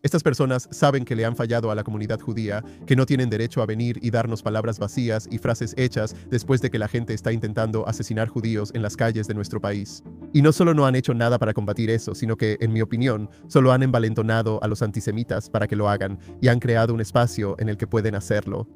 Estas personas saben que le han fallado a la comunidad judía, que no tienen derecho a venir y darnos palabras vacías y frases hechas después de que la gente está intentando asesinar judíos en las calles de nuestro país. Y no solo no han hecho nada para combatir eso, sino que, en mi opinión, solo han envalentonado a los antisemitas para que lo hagan y han creado un espacio en el que pueden hacerlo.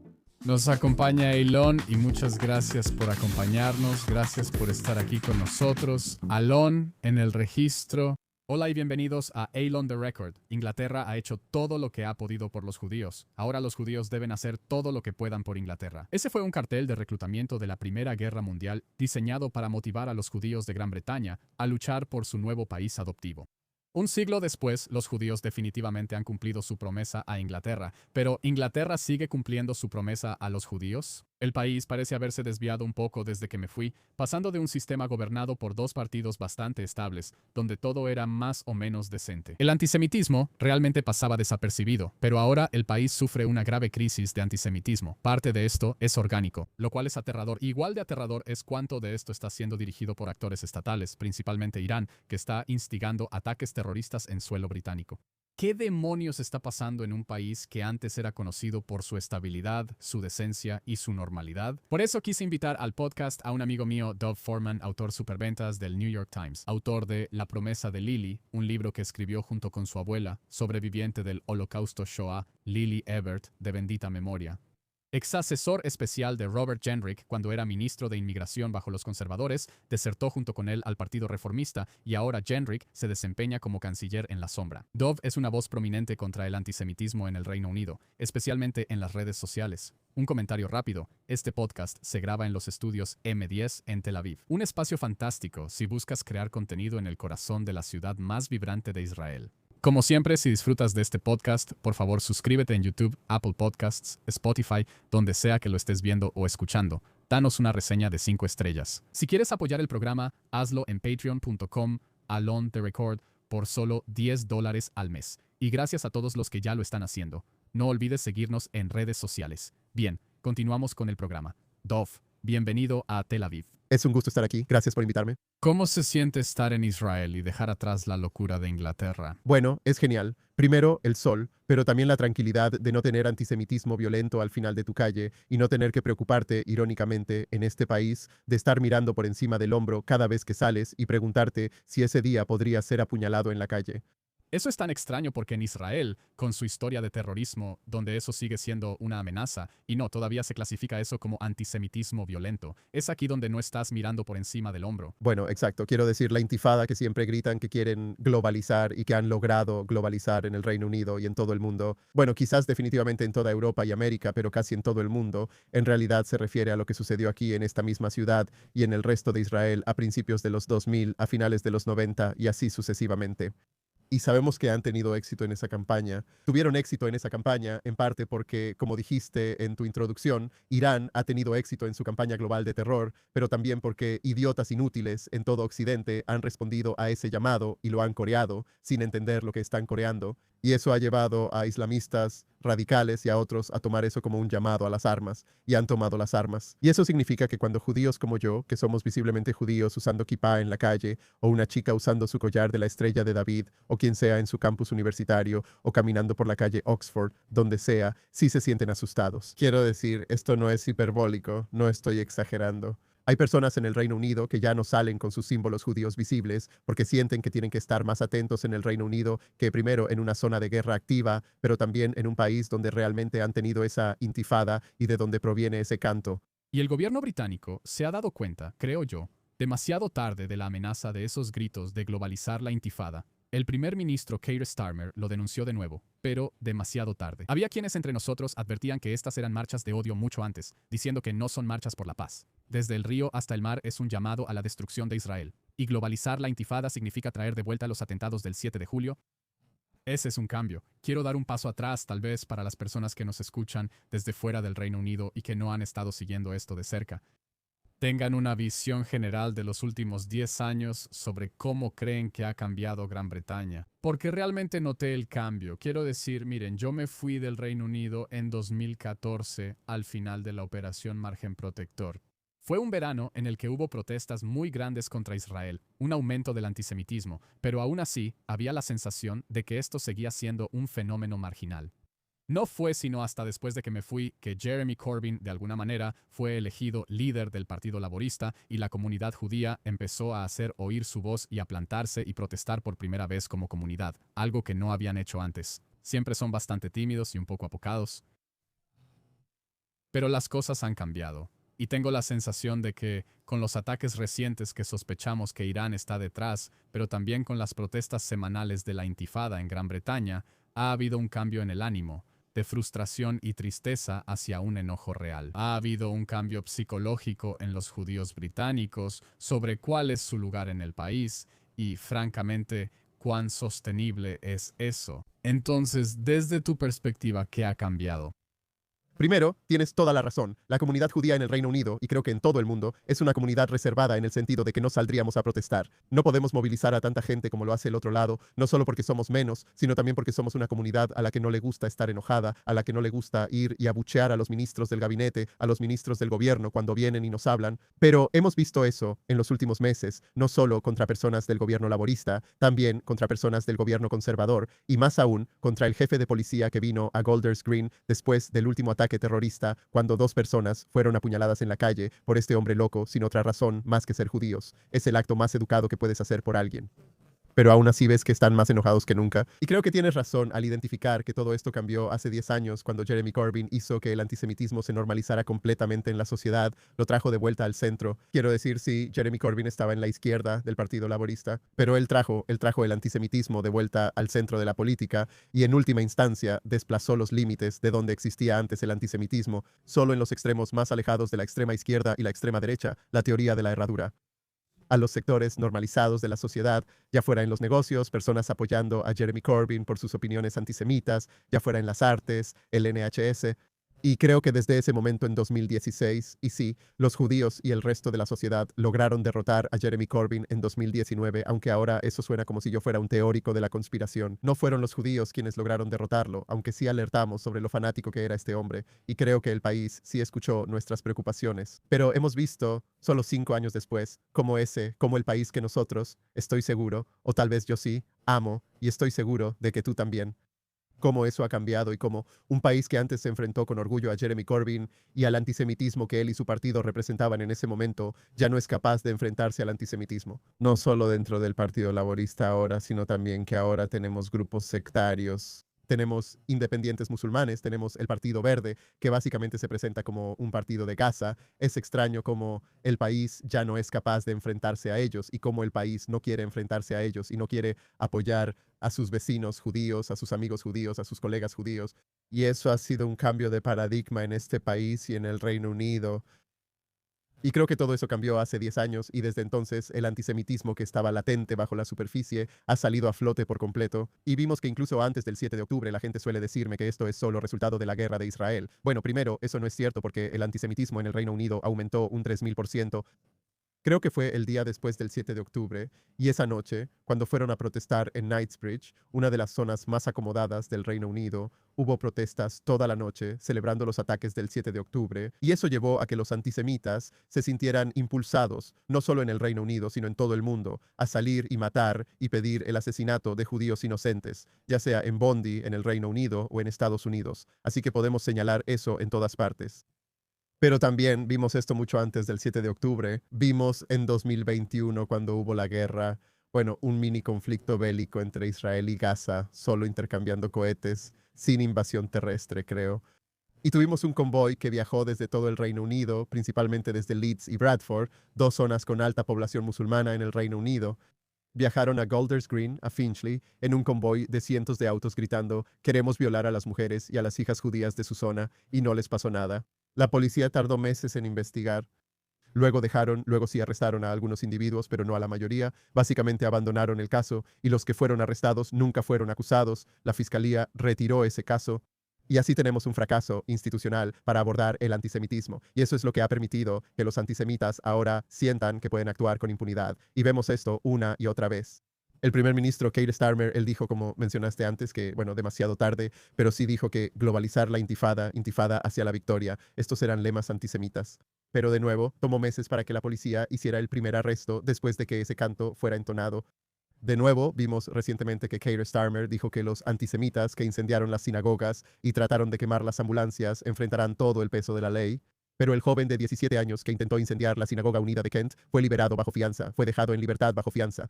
Nos acompaña Eilon y muchas gracias por acompañarnos, gracias por estar aquí con nosotros. Alon en el registro. Hola y bienvenidos a Eilon the Record. Inglaterra ha hecho todo lo que ha podido por los judíos. Ahora los judíos deben hacer todo lo que puedan por Inglaterra. Ese fue un cartel de reclutamiento de la Primera Guerra Mundial diseñado para motivar a los judíos de Gran Bretaña a luchar por su nuevo país adoptivo. Un siglo después, los judíos definitivamente han cumplido su promesa a Inglaterra, pero ¿Inglaterra sigue cumpliendo su promesa a los judíos? El país parece haberse desviado un poco desde que me fui, pasando de un sistema gobernado por dos partidos bastante estables, donde todo era más o menos decente. El antisemitismo realmente pasaba desapercibido, pero ahora el país sufre una grave crisis de antisemitismo. Parte de esto es orgánico, lo cual es aterrador. Igual de aterrador es cuánto de esto está siendo dirigido por actores estatales, principalmente Irán, que está instigando ataques terroristas en suelo británico. ¿Qué demonios está pasando en un país que antes era conocido por su estabilidad, su decencia y su normalidad? Por eso quise invitar al podcast a un amigo mío, Dov Foreman, autor superventas del New York Times, autor de La promesa de Lily, un libro que escribió junto con su abuela, sobreviviente del Holocausto Shoah, Lily Ebert, de bendita memoria. Ex asesor especial de Robert Jenrick cuando era ministro de Inmigración bajo los conservadores, desertó junto con él al Partido Reformista y ahora Jenrick se desempeña como canciller en la sombra. Dov es una voz prominente contra el antisemitismo en el Reino Unido, especialmente en las redes sociales. Un comentario rápido, este podcast se graba en los estudios M10 en Tel Aviv. Un espacio fantástico si buscas crear contenido en el corazón de la ciudad más vibrante de Israel. Como siempre, si disfrutas de este podcast, por favor suscríbete en YouTube, Apple Podcasts, Spotify, donde sea que lo estés viendo o escuchando. Danos una reseña de 5 estrellas. Si quieres apoyar el programa, hazlo en patreon.com, Alon the Record, por solo $10 al mes. Y gracias a todos los que ya lo están haciendo. No olvides seguirnos en redes sociales. Bien, continuamos con el programa. Dov, bienvenido a Tel Aviv. Es un gusto estar aquí. Gracias por invitarme. ¿Cómo se siente estar en Israel y dejar atrás la locura de Inglaterra? Bueno, es genial. Primero, el sol, pero también la tranquilidad de no tener antisemitismo violento al final de tu calle y no tener que preocuparte, irónicamente, en este país, de estar mirando por encima del hombro cada vez que sales y preguntarte si ese día podrías ser apuñalado en la calle. Eso es tan extraño porque en Israel, con su historia de terrorismo, donde eso sigue siendo una amenaza, y no, todavía se clasifica eso como antisemitismo violento, es aquí donde no estás mirando por encima del hombro. Bueno, exacto. Quiero decir, la intifada que siempre gritan que quieren globalizar y que han logrado globalizar en el Reino Unido y en todo el mundo. Bueno, quizás definitivamente en toda Europa y América, pero casi en todo el mundo. En realidad se refiere a lo que sucedió aquí en esta misma ciudad y en el resto de Israel a principios de los 2000, a finales de los 90 y así sucesivamente. Y sabemos que han tenido éxito en esa campaña. Tuvieron éxito en esa campaña en parte porque, como dijiste en tu introducción, Irán ha tenido éxito en su campaña global de terror, pero también porque idiotas inútiles en todo Occidente han respondido a ese llamado y lo han coreado sin entender lo que están coreando. Y eso ha llevado a islamistas radicales y a otros a tomar eso como un llamado a las armas, y han tomado las armas. Y eso significa que cuando judíos como yo, que somos visiblemente judíos usando kipá en la calle, o una chica usando su collar de la estrella de David, o quien sea en su campus universitario, o caminando por la calle Oxford, donde sea, sí se sienten asustados. Quiero decir, esto no es hiperbólico, no estoy exagerando. Hay personas en el Reino Unido que ya no salen con sus símbolos judíos visibles porque sienten que tienen que estar más atentos en el Reino Unido que primero en una zona de guerra activa, pero también en un país donde realmente han tenido esa intifada y de donde proviene ese canto. Y el gobierno británico se ha dado cuenta, creo yo, demasiado tarde de la amenaza de esos gritos de globalizar la intifada. El primer ministro Keir Starmer lo denunció de nuevo, pero demasiado tarde. Había quienes entre nosotros advertían que estas eran marchas de odio mucho antes, diciendo que no son marchas por la paz. Desde el río hasta el mar es un llamado a la destrucción de Israel. Y globalizar la intifada significa traer de vuelta los atentados del 7 de julio. Ese es un cambio. Quiero dar un paso atrás, tal vez, para las personas que nos escuchan desde fuera del Reino Unido y que no han estado siguiendo esto de cerca. Tengan una visión general de los últimos 10 años sobre cómo creen que ha cambiado Gran Bretaña. Porque realmente noté el cambio. Quiero decir, miren, yo me fui del Reino Unido en 2014 al final de la Operación Margen Protector. Fue un verano en el que hubo protestas muy grandes contra Israel, un aumento del antisemitismo, pero aún así había la sensación de que esto seguía siendo un fenómeno marginal. No fue sino hasta después de que me fui que Jeremy Corbyn, de alguna manera, fue elegido líder del Partido Laborista y la comunidad judía empezó a hacer oír su voz y a plantarse y protestar por primera vez como comunidad, algo que no habían hecho antes. Siempre son bastante tímidos y un poco apocados. Pero las cosas han cambiado. Y tengo la sensación de que, con los ataques recientes que sospechamos que Irán está detrás, pero también con las protestas semanales de la Intifada en Gran Bretaña, ha habido un cambio en el ánimo, de frustración y tristeza hacia un enojo real. Ha habido un cambio psicológico en los judíos británicos sobre cuál es su lugar en el país y, francamente, cuán sostenible es eso. Entonces, desde tu perspectiva, ¿qué ha cambiado? Primero, tienes toda la razón. La comunidad judía en el Reino Unido, y creo que en todo el mundo, es una comunidad reservada en el sentido de que no saldríamos a protestar. No podemos movilizar a tanta gente como lo hace el otro lado, no solo porque somos menos, sino también porque somos una comunidad a la que no le gusta estar enojada, a la que no le gusta ir y abuchear a los ministros del gabinete, a los ministros del gobierno cuando vienen y nos hablan. Pero hemos visto eso en los últimos meses, no solo contra personas del gobierno laborista, también contra personas del gobierno conservador, y más aún contra el jefe de policía que vino a Golders Green después del último ataque terrorista cuando 2 personas fueron apuñaladas en la calle por este hombre loco sin otra razón más que ser judíos. Es el acto más educado que puedes hacer por alguien. Pero aún así ves que están más enojados que nunca. Y creo que tienes razón al identificar que todo esto cambió hace 10 años cuando Jeremy Corbyn hizo que el antisemitismo se normalizara completamente en la sociedad, lo trajo de vuelta al centro. Quiero decir, sí, Jeremy Corbyn estaba en la izquierda del Partido Laborista, pero él trajo el antisemitismo de vuelta al centro de la política y en última instancia desplazó los límites de donde existía antes el antisemitismo, solo en los extremos más alejados de la extrema izquierda y la extrema derecha, la teoría de la herradura a los sectores normalizados de la sociedad, ya fuera en los negocios, personas apoyando a Jeremy Corbyn por sus opiniones antisemitas, ya fuera en las artes, el NHS. Y creo que desde ese momento en 2016, y sí, los judíos y el resto de la sociedad lograron derrotar a Jeremy Corbyn en 2019, aunque ahora eso suena como si yo fuera un teórico de la conspiración. No fueron los judíos quienes lograron derrotarlo, aunque sí alertamos sobre lo fanático que era este hombre, y creo que el país sí escuchó nuestras preocupaciones. Pero hemos visto, solo 5 años después, como el país que nosotros, estoy seguro, o tal vez yo sí, amo, y estoy seguro de que tú también, cómo eso ha cambiado y cómo un país que antes se enfrentó con orgullo a Jeremy Corbyn y al antisemitismo que él y su partido representaban en ese momento, ya no es capaz de enfrentarse al antisemitismo. No solo dentro del Partido Laborista ahora, sino también que ahora tenemos grupos sectarios. Tenemos independientes musulmanes, tenemos el Partido Verde, que básicamente se presenta como un partido de Gaza. Es extraño cómo el país ya no es capaz de enfrentarse a ellos y cómo el país no quiere enfrentarse a ellos y no quiere apoyar a sus vecinos judíos, a sus amigos judíos, a sus colegas judíos. Y eso ha sido un cambio de paradigma en este país y en el Reino Unido. Y creo que todo eso cambió hace 10 años y desde entonces el antisemitismo que estaba latente bajo la superficie ha salido a flote por completo. Y vimos que incluso antes del 7 de octubre la gente suele decirme que esto es solo resultado de la guerra de Israel. Bueno, primero, eso no es cierto porque el antisemitismo en el Reino Unido aumentó un 3000%. Creo que fue el día después del 7 de octubre, y esa noche, cuando fueron a protestar en Knightsbridge, una de las zonas más acomodadas del Reino Unido, hubo protestas toda la noche celebrando los ataques del 7 de octubre, y eso llevó a que los antisemitas se sintieran impulsados, no solo en el Reino Unido, sino en todo el mundo, a salir y matar y pedir el asesinato de judíos inocentes, ya sea en Bondi, en el Reino Unido o en Estados Unidos. Así que podemos señalar eso en todas partes. Pero también vimos esto mucho antes del 7 de octubre. Vimos en 2021 cuando hubo la guerra, bueno, un mini conflicto bélico entre Israel y Gaza, solo intercambiando cohetes, sin invasión terrestre, creo. Y tuvimos un convoy que viajó desde todo el Reino Unido, principalmente desde Leeds y Bradford, 2 zonas con alta población musulmana en el Reino Unido. Viajaron a Golders Green, a Finchley, en un convoy de cientos de autos gritando, queremos violar a las mujeres y a las hijas judías de su zona, y no les pasó nada. La policía tardó meses en investigar. Luego sí arrestaron a algunos individuos, pero no a la mayoría. Básicamente abandonaron el caso y los que fueron arrestados nunca fueron acusados. La fiscalía retiró ese caso. Y así tenemos un fracaso institucional para abordar el antisemitismo. Y eso es lo que ha permitido que los antisemitas ahora sientan que pueden actuar con impunidad. Y vemos esto una y otra vez. El primer ministro Keir Starmer, él dijo, como mencionaste antes, que, bueno, demasiado tarde, pero sí dijo que globalizar la intifada, intifada hacia la victoria, estos eran lemas antisemitas. Pero de nuevo, tomó meses para que la policía hiciera el primer arresto después de que ese canto fuera entonado. De nuevo, vimos recientemente que Keir Starmer dijo que los antisemitas que incendiaron las sinagogas y trataron de quemar las ambulancias enfrentarán todo el peso de la ley. Pero el joven de 17 años que intentó incendiar la Sinagoga Unida de Kent fue liberado bajo fianza, fue dejado en libertad bajo fianza.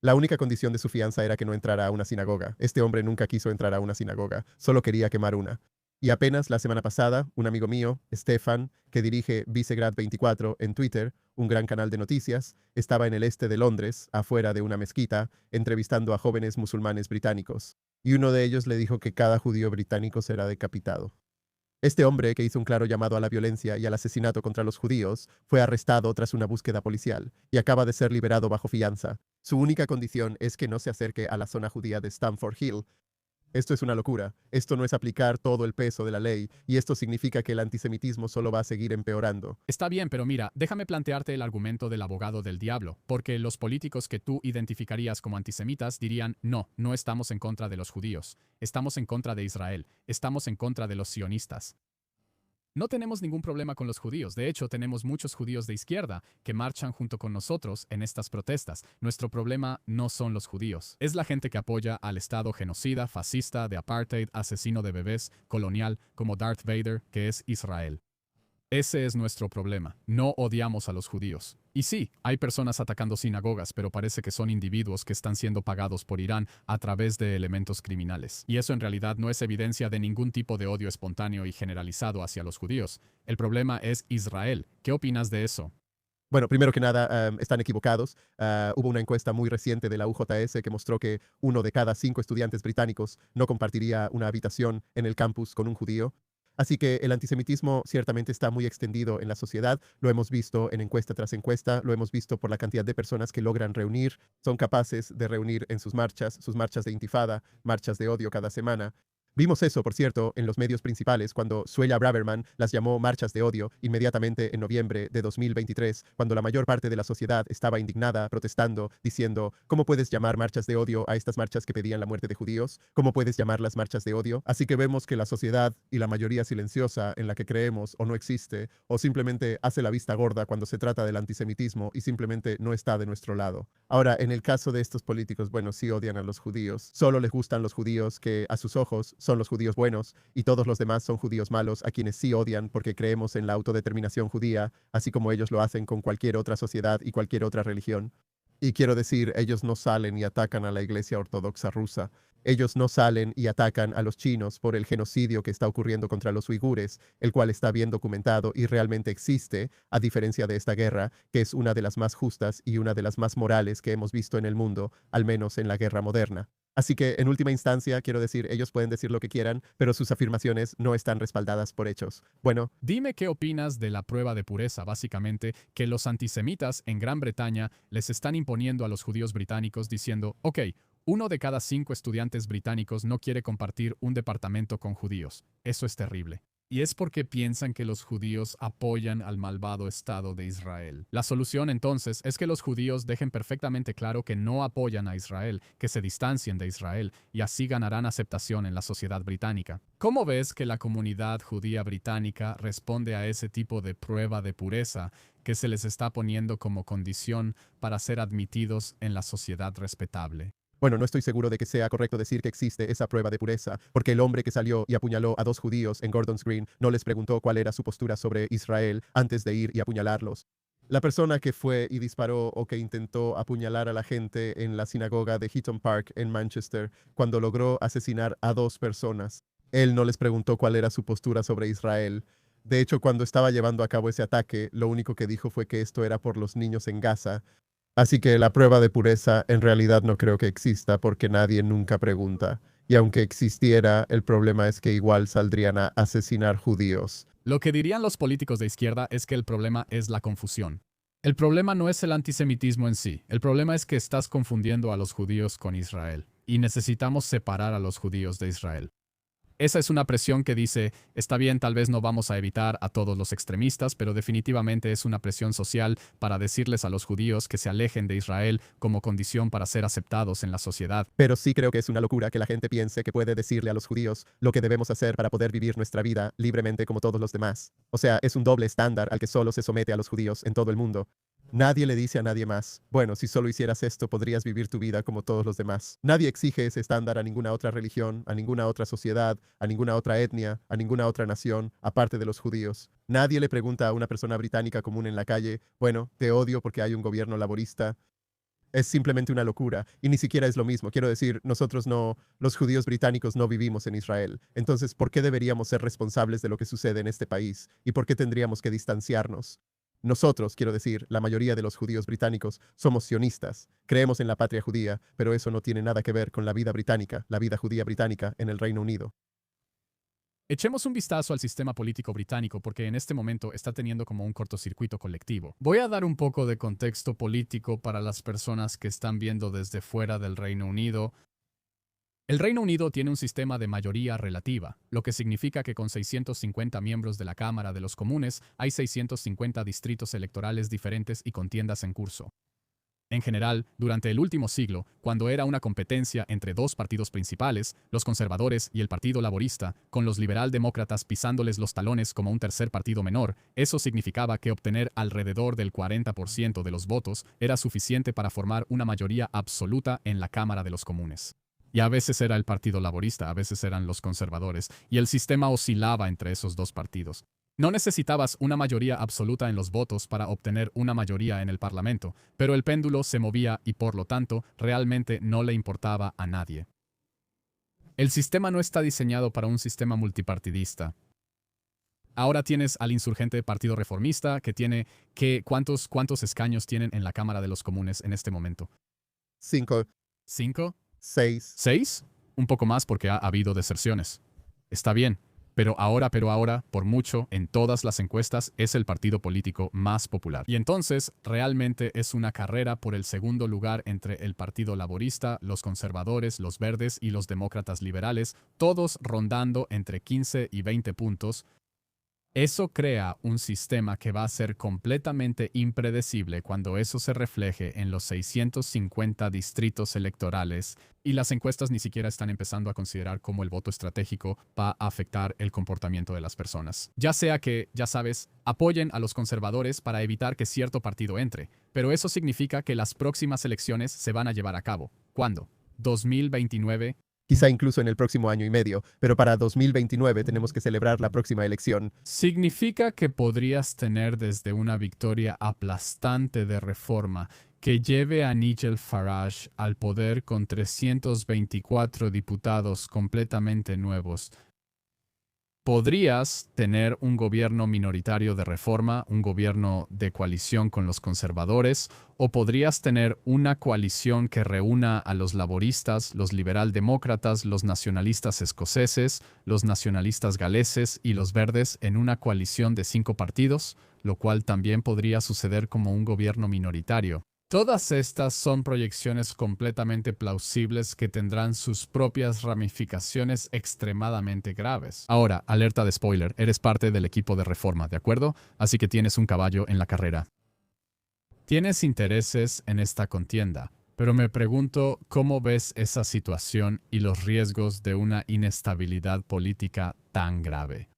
La única condición de su fianza era que no entrara a una sinagoga. Este hombre nunca quiso entrar a una sinagoga, solo quería quemar una. Y apenas la semana pasada, un amigo mío, Stefan, que dirige Visegrad 24 en Twitter, un gran canal de noticias, estaba en el este de Londres, afuera de una mezquita, entrevistando a jóvenes musulmanes británicos. Y uno de ellos le dijo que cada judío británico será decapitado. Este hombre, que hizo un claro llamado a la violencia y al asesinato contra los judíos, fue arrestado tras una búsqueda policial y acaba de ser liberado bajo fianza. Su única condición es que no se acerque a la zona judía de Stamford Hill. Esto es una locura. Esto no es aplicar todo el peso de la ley, y esto significa que el antisemitismo solo va a seguir empeorando. Está bien, pero mira, déjame plantearte el argumento del abogado del diablo, porque los políticos que tú identificarías como antisemitas dirían, no, no estamos en contra de los judíos, estamos en contra de Israel, estamos en contra de los sionistas. No tenemos ningún problema con los judíos, de hecho tenemos muchos judíos de izquierda que marchan junto con nosotros en estas protestas. Nuestro problema no son los judíos, es la gente que apoya al Estado genocida, fascista, de apartheid, asesino de bebés, colonial, como Darth Vader, que es Israel. Ese es nuestro problema. No odiamos a los judíos. Y sí, hay personas atacando sinagogas, pero parece que son individuos que están siendo pagados por Irán a través de elementos criminales. Y eso en realidad no es evidencia de ningún tipo de odio espontáneo y generalizado hacia los judíos. El problema es Israel. ¿Qué opinas de eso? Bueno, primero que nada, están equivocados. Hubo una encuesta muy reciente de la UJS que mostró que 1 de cada 5 estudiantes británicos no compartiría una habitación en el campus con un judío. Así que el antisemitismo ciertamente está muy extendido en la sociedad. Lo hemos visto en encuesta tras encuesta, lo hemos visto por la cantidad de personas que logran reunir, son capaces de reunir en sus marchas de intifada, marchas de odio cada semana. Vimos eso, por cierto, en los medios principales cuando Suella Braverman las llamó marchas de odio inmediatamente en noviembre de 2023, cuando la mayor parte de la sociedad estaba indignada, protestando, diciendo, ¿cómo puedes llamar marchas de odio a estas marchas que pedían la muerte de judíos? ¿Cómo puedes llamarlas marchas de odio? Así que vemos que la sociedad y la mayoría silenciosa en la que creemos o no existe, o simplemente hace la vista gorda cuando se trata del antisemitismo y simplemente no está de nuestro lado. Ahora, en el caso de estos políticos, bueno, sí odian a los judíos. Solo les gustan los judíos que, a sus ojos, son los judíos buenos, y todos los demás son judíos malos a quienes sí odian porque creemos en la autodeterminación judía, así como ellos lo hacen con cualquier otra sociedad y cualquier otra religión. Y quiero decir, ellos no salen y atacan a la Iglesia Ortodoxa rusa. Ellos no salen y atacan a los chinos por el genocidio que está ocurriendo contra los uigures, el cual está bien documentado y realmente existe, a diferencia de esta guerra, que es una de las más justas y una de las más morales que hemos visto en el mundo, al menos en la guerra moderna. Así que, en última instancia, quiero decir, ellos pueden decir lo que quieran, pero sus afirmaciones no están respaldadas por hechos. Bueno, Dime qué opinas de la prueba de pureza, básicamente, que los antisemitas en Gran Bretaña les están imponiendo a los judíos británicos diciendo, ok, 1 de cada 5 estudiantes británicos no quiere compartir un departamento con judíos. Eso es terrible. Y es porque piensan que los judíos apoyan al malvado Estado de Israel. La solución entonces es que los judíos dejen perfectamente claro que no apoyan a Israel, que se distancien de Israel, y así ganarán aceptación en la sociedad británica. ¿Cómo ves que la comunidad judía británica responde a ese tipo de prueba de pureza que se les está poniendo como condición para ser admitidos en la sociedad respetable? Bueno, no estoy seguro de que sea correcto decir que existe esa prueba de pureza, porque el hombre que salió y apuñaló a 2 judíos en Gordon's Green no les preguntó cuál era su postura sobre Israel antes de ir y apuñalarlos. La persona que fue y disparó o que intentó apuñalar a la gente en la sinagoga de Heaton Park en Manchester cuando logró asesinar a 2 personas, él no les preguntó cuál era su postura sobre Israel. De hecho, cuando estaba llevando a cabo ese ataque, lo único que dijo fue que esto era por los niños en Gaza. Así que la prueba de pureza en realidad no creo que exista porque nadie nunca pregunta. Y aunque existiera, el problema es que igual saldrían a asesinar judíos. Lo que dirían los políticos de izquierda es que el problema es la confusión. El problema no es el antisemitismo en sí, el problema es que estás confundiendo a los judíos con Israel, y necesitamos separar a los judíos de Israel. Esa es una presión que dice, está bien, tal vez no vamos a evitar a todos los extremistas, pero definitivamente es una presión social para decirles a los judíos que se alejen de Israel como condición para ser aceptados en la sociedad. Pero sí creo que es una locura que la gente piense que puede decirle a los judíos lo que debemos hacer para poder vivir nuestra vida libremente como todos los demás. O sea, es un doble estándar al que solo se somete a los judíos en todo el mundo. Nadie le dice a nadie más, bueno, si solo hicieras esto podrías vivir tu vida como todos los demás. Nadie exige ese estándar a ninguna otra religión, a ninguna otra sociedad, a ninguna otra etnia, a ninguna otra nación, aparte de los judíos. Nadie le pregunta a una persona británica común en la calle, bueno, te odio porque hay un gobierno laborista. Es simplemente una locura y ni siquiera es lo mismo. Quiero decir, nosotros no, los judíos británicos no vivimos en Israel. Entonces, ¿por qué deberíamos ser responsables de lo que sucede en este país? ¿Y por qué tendríamos que distanciarnos? Nosotros, quiero decir, la mayoría de los judíos británicos somos sionistas. Creemos en la patria judía, pero eso no tiene nada que ver con la vida británica, la vida judía británica en el Reino Unido. Echemos un vistazo al sistema político británico porque en este momento está teniendo como un cortocircuito colectivo. Voy a dar un poco de contexto político para las personas que están viendo desde fuera del Reino Unido. El Reino Unido tiene un sistema de mayoría relativa, lo que significa que con 650 miembros de la Cámara de los Comunes hay 650 distritos electorales diferentes y contiendas en curso. En general, durante el último siglo, cuando era una competencia entre dos partidos principales, los conservadores y el Partido Laborista, con los liberaldemócratas pisándoles los talones como un tercer partido menor, eso significaba que obtener alrededor del 40% de los votos era suficiente para formar una mayoría absoluta en la Cámara de los Comunes. Y a veces era el Partido Laborista, a veces eran los conservadores, y el sistema oscilaba entre esos dos partidos. No necesitabas una mayoría absoluta en los votos para obtener una mayoría en el Parlamento, pero el péndulo se movía y por lo tanto realmente no le importaba a nadie. El sistema no está diseñado para un sistema multipartidista. Ahora tienes al insurgente Partido Reformista que tiene ¿cuántos escaños tienen en la Cámara de los Comunes en este momento? 5, ¿5? 6. ¿6? Un poco más porque ha habido deserciones. Está bien. Pero ahora, por mucho, en todas las encuestas, es el partido político más popular. Y entonces, realmente es una carrera por el segundo lugar entre el Partido Laborista, los conservadores, los verdes y los demócratas liberales, todos rondando entre 15 y 20 puntos. Eso crea un sistema que va a ser completamente impredecible cuando eso se refleje en los 650 distritos electorales y las encuestas ni siquiera están empezando a considerar cómo el voto estratégico va a afectar el comportamiento de las personas. Ya sea que, ya sabes, apoyen a los conservadores para evitar que cierto partido entre, pero eso significa que las próximas elecciones se van a llevar a cabo. ¿Cuándo? ¿2029? Quizá incluso en el próximo año y medio, pero para 2029 tenemos que celebrar la próxima elección. Significa que podrías tener desde una victoria aplastante de reforma que lleve a Nigel Farage al poder con 324 diputados completamente nuevos. Podrías tener un gobierno minoritario de reforma, un gobierno de coalición con los conservadores, o podrías tener una coalición que reúna a los laboristas, los liberaldemócratas, los nacionalistas escoceses, los nacionalistas galeses y los verdes en una coalición de 5 partidos, lo cual también podría suceder como un gobierno minoritario. Todas estas son proyecciones completamente plausibles que tendrán sus propias ramificaciones extremadamente graves. Ahora, alerta de spoiler, eres parte del equipo de reforma, ¿de acuerdo? Así que tienes un caballo en la carrera. Tienes intereses en esta contienda, pero me pregunto cómo ves esa situación y los riesgos de una inestabilidad política tan grave.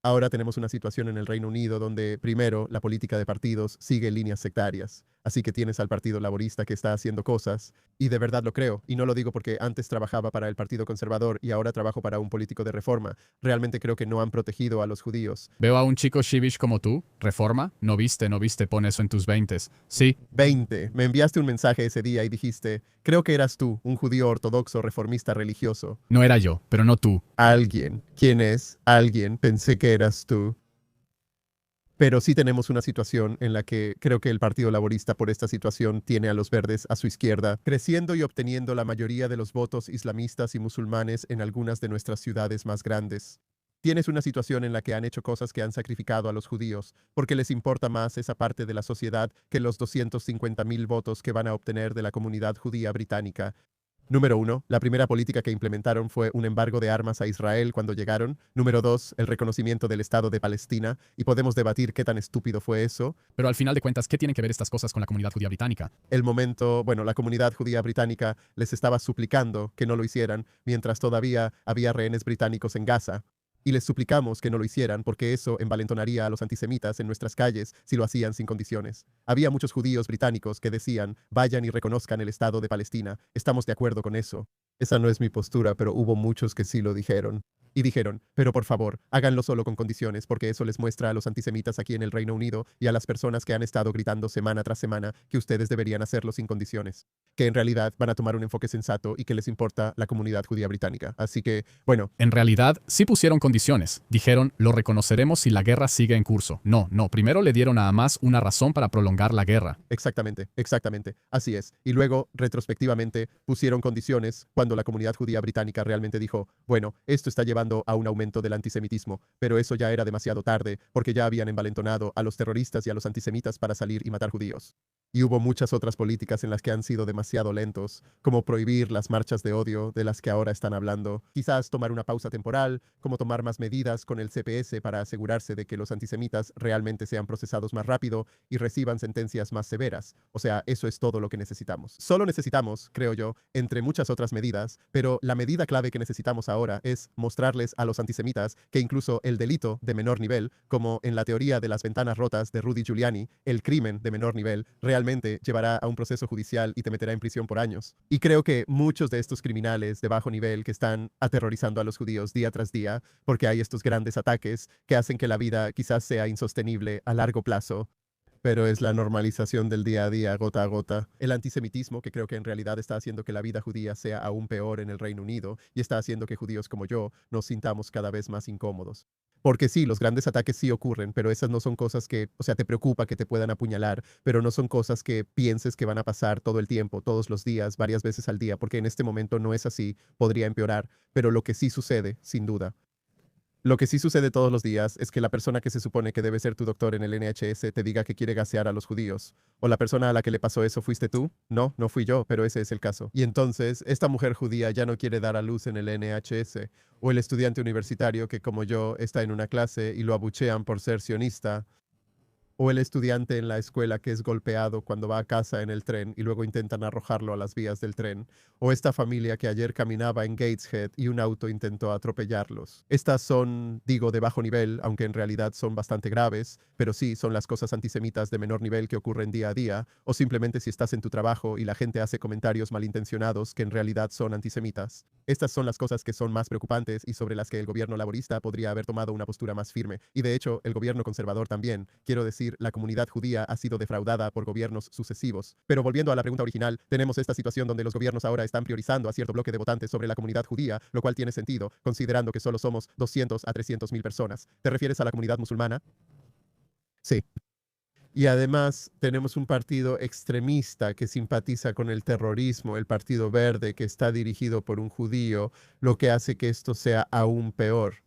Ahora tenemos una situación en el Reino Unido donde, primero, la política de partidos sigue líneas sectarias. Así que tienes al Partido Laborista que está haciendo cosas, y de verdad lo creo, y no lo digo porque antes trabajaba para el Partido Conservador y ahora trabajo para un político de reforma. Realmente creo que no han protegido a los judíos. Veo a un chico shivish como tú. ¿Reforma? No viste, pon eso en tus 20s. Sí. 20. Me enviaste un mensaje ese día y dijiste, creo que eras tú, un judío ortodoxo reformista religioso. No era yo, pero no tú. Alguien. ¿Quién es? Alguien. Pensé que eras tú. Pero sí tenemos una situación en la que creo que el Partido Laborista por esta situación tiene a los verdes a su izquierda, creciendo y obteniendo la mayoría de los votos islamistas y musulmanes en algunas de nuestras ciudades más grandes. Tienes una situación en la que han hecho cosas que han sacrificado a los judíos, porque les importa más esa parte de la sociedad que los 250.000 votos que van a obtener de la comunidad judía británica. Número 1, la primera política que implementaron fue un embargo de armas a Israel cuando llegaron. Número 2, el reconocimiento del Estado de Palestina, y podemos debatir qué tan estúpido fue eso. Pero al final de cuentas, ¿qué tienen que ver estas cosas con la comunidad judía británica? La comunidad judía británica les estaba suplicando que no lo hicieran mientras todavía había rehenes británicos en Gaza. Y les suplicamos que no lo hicieran porque eso envalentonaría a los antisemitas en nuestras calles si lo hacían sin condiciones. Había muchos judíos británicos que decían, vayan y reconozcan el Estado de Palestina, estamos de acuerdo con eso. Esa no es mi postura, pero hubo muchos que sí lo dijeron. Y dijeron, pero por favor, háganlo solo con condiciones, porque eso les muestra a los antisemitas aquí en el Reino Unido y a las personas que han estado gritando semana tras semana que ustedes deberían hacerlo sin condiciones. Que en realidad van a tomar un enfoque sensato y que les importa la comunidad judía británica. Así que, bueno. En realidad, sí pusieron condiciones. Dijeron, lo reconoceremos si la guerra sigue en curso. No, primero le dieron a Hamas una razón para prolongar la guerra. Exactamente. Así es. Y luego, retrospectivamente, pusieron condiciones cuando la comunidad judía británica realmente dijo, bueno, esto está llevando a un aumento del antisemitismo, pero eso ya era demasiado tarde porque ya habían envalentonado a los terroristas y a los antisemitas para salir y matar judíos. Y hubo muchas otras políticas en las que han sido demasiado lentos, como prohibir las marchas de odio de las que ahora están hablando, quizás tomar una pausa temporal, como tomar más medidas con el CPS para asegurarse de que los antisemitas realmente sean procesados más rápido y reciban sentencias más severas. O sea, eso es todo lo que necesitamos. Solo necesitamos, creo yo, entre muchas otras medidas, pero la medida clave que necesitamos ahora es mostrarles a los antisemitas que incluso el delito de menor nivel, como en la teoría de las ventanas rotas de Rudy Giuliani, el crimen de menor nivel, realmente llevará a un proceso judicial y te meterá en prisión por años. Y creo que muchos de estos criminales de bajo nivel que están aterrorizando a los judíos día tras día, porque hay estos grandes ataques que hacen que la vida quizás sea insostenible a largo plazo, pero es la normalización del día a día, gota a gota. El antisemitismo, que creo que en realidad está haciendo que la vida judía sea aún peor en el Reino Unido y está haciendo que judíos como yo nos sintamos cada vez más incómodos. Porque sí, los grandes ataques sí ocurren, pero esas no son cosas que, o sea, te preocupa que te puedan apuñalar, pero no son cosas que pienses que van a pasar todo el tiempo, todos los días, varias veces al día, porque en este momento no es así, podría empeorar, pero lo que sí sucede, sin duda. Lo que sí sucede todos los días es que la persona que se supone que debe ser tu doctor en el NHS te diga que quiere gasear a los judíos. ¿O la persona a la que le pasó eso fuiste tú? No, no fui yo, pero ese es el caso. Y entonces, esta mujer judía ya no quiere dar a luz en el NHS. O el estudiante universitario que, como yo, está en una clase y lo abuchean por ser sionista. O el estudiante en la escuela que es golpeado cuando va a casa en el tren y luego intentan arrojarlo a las vías del tren. O esta familia que ayer caminaba en Gateshead y un auto intentó atropellarlos. Estas son, digo, de bajo nivel, aunque en realidad son bastante graves, pero sí son las cosas antisemitas de menor nivel que ocurren día a día, o simplemente si estás en tu trabajo y la gente hace comentarios malintencionados que en realidad son antisemitas. Estas son las cosas que son más preocupantes y sobre las que el gobierno laborista podría haber tomado una postura más firme. Y de hecho, el gobierno conservador también. Quiero decir, la comunidad judía ha sido defraudada por gobiernos sucesivos. Pero volviendo a la pregunta original, tenemos esta situación donde los gobiernos ahora están priorizando a cierto bloque de votantes sobre la comunidad judía, lo cual tiene sentido, considerando que solo somos 200 a 300 mil personas. ¿Te refieres a la comunidad musulmana? Sí. Y además tenemos un partido extremista que simpatiza con el terrorismo, el Partido Verde, que está dirigido por un judío, lo que hace que esto sea aún peor.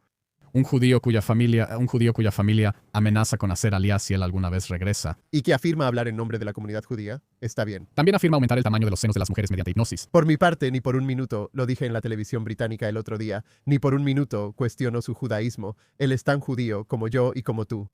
Un judío cuya familia amenaza con hacer alías si él alguna vez regresa. Y que afirma hablar en nombre de la comunidad judía. Está bien. También afirma aumentar el tamaño de los senos de las mujeres mediante hipnosis. Por mi parte, ni por un minuto, lo dije en la televisión británica el otro día, ni por un minuto cuestiono su judaísmo. Él es tan judío como yo y como tú.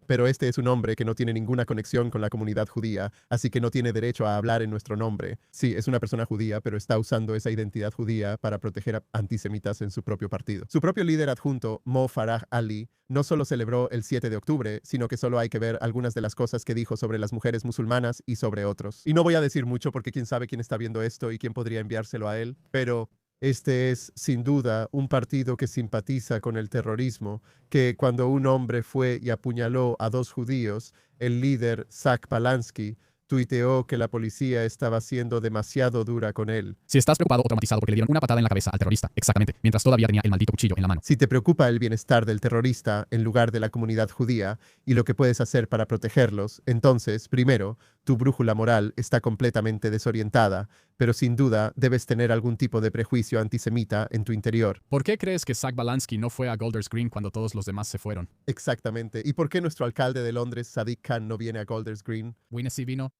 Pero este es un hombre que no tiene ninguna conexión con la comunidad judía, así que no tiene derecho a hablar en nuestro nombre. Sí, es una persona judía, pero está usando esa identidad judía para proteger a antisemitas en su propio partido. Su propio líder adjunto, Mo Farah Ali, no solo celebró el 7 de octubre, sino que solo hay que ver algunas de las cosas que dijo sobre las mujeres musulmanas y sobre otros. Y no voy a decir mucho porque quién sabe quién está viendo esto y quién podría enviárselo a él, pero este es, sin duda, un partido que simpatiza con el terrorismo, que cuando un hombre fue y apuñaló a 2 judíos, el líder Zach Palansky tuiteó que la policía estaba siendo demasiado dura con él. Si estás preocupado o traumatizado porque le dieron una patada en la cabeza al terrorista, exactamente, mientras todavía tenía el maldito cuchillo en la mano. Si te preocupa el bienestar del terrorista en lugar de la comunidad judía y lo que puedes hacer para protegerlos, entonces, primero, tu brújula moral está completamente desorientada, pero sin duda debes tener algún tipo de prejuicio antisemita en tu interior. ¿Por qué crees que Zach Balansky no fue a Golders Green cuando todos los demás se fueron? Exactamente. ¿Y por qué nuestro alcalde de Londres, Sadiq Khan, no viene a Golders Green? Winnie sí vino.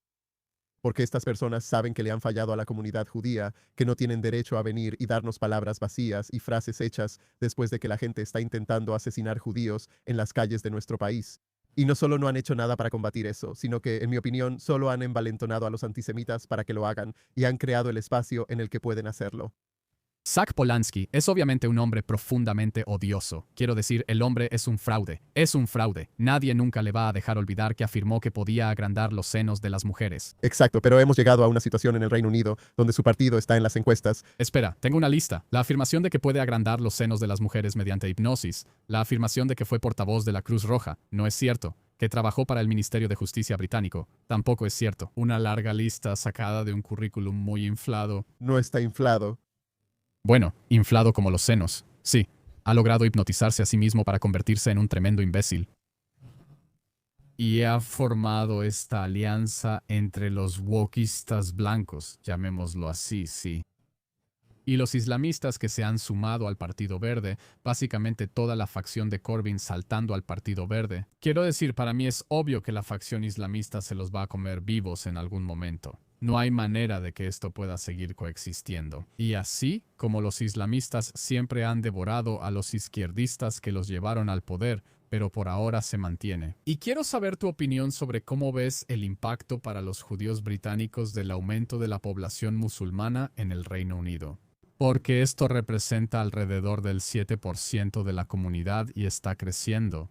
porque estas personas saben que le han fallado a la comunidad judía, que no tienen derecho a venir y darnos palabras vacías y frases hechas después de que la gente está intentando asesinar judíos en las calles de nuestro país. Y no solo no han hecho nada para combatir eso, sino que, en mi opinión, solo han envalentonado a los antisemitas para que lo hagan y han creado el espacio en el que pueden hacerlo. Zach Polanski es obviamente un hombre profundamente odioso. Quiero decir, el hombre es un fraude. Es un fraude. Nadie nunca le va a dejar olvidar que afirmó que podía agrandar los senos de las mujeres. Exacto, pero hemos llegado a una situación en el Reino Unido donde su partido está en las encuestas. Espera, tengo una lista. La afirmación de que puede agrandar los senos de las mujeres mediante hipnosis. La afirmación de que fue portavoz de la Cruz Roja. No es cierto. Que trabajó para el Ministerio de Justicia británico. Tampoco es cierto. Una larga lista sacada de un currículum muy inflado. No está inflado. Bueno, inflado como los senos. Sí, ha logrado hipnotizarse a sí mismo para convertirse en un tremendo imbécil. Y ha formado esta alianza entre los wokistas blancos, llamémoslo así, sí. Y los islamistas que se han sumado al Partido Verde, básicamente toda la facción de Corbyn saltando al Partido Verde. Quiero decir, para mí es obvio que la facción islamista se los va a comer vivos en algún momento. No hay manera de que esto pueda seguir coexistiendo. Y así como los islamistas siempre han devorado a los izquierdistas que los llevaron al poder, pero por ahora se mantiene. Y quiero saber tu opinión sobre cómo ves el impacto para los judíos británicos del aumento de la población musulmana en el Reino Unido. Porque esto representa alrededor del 7% de la comunidad y está creciendo.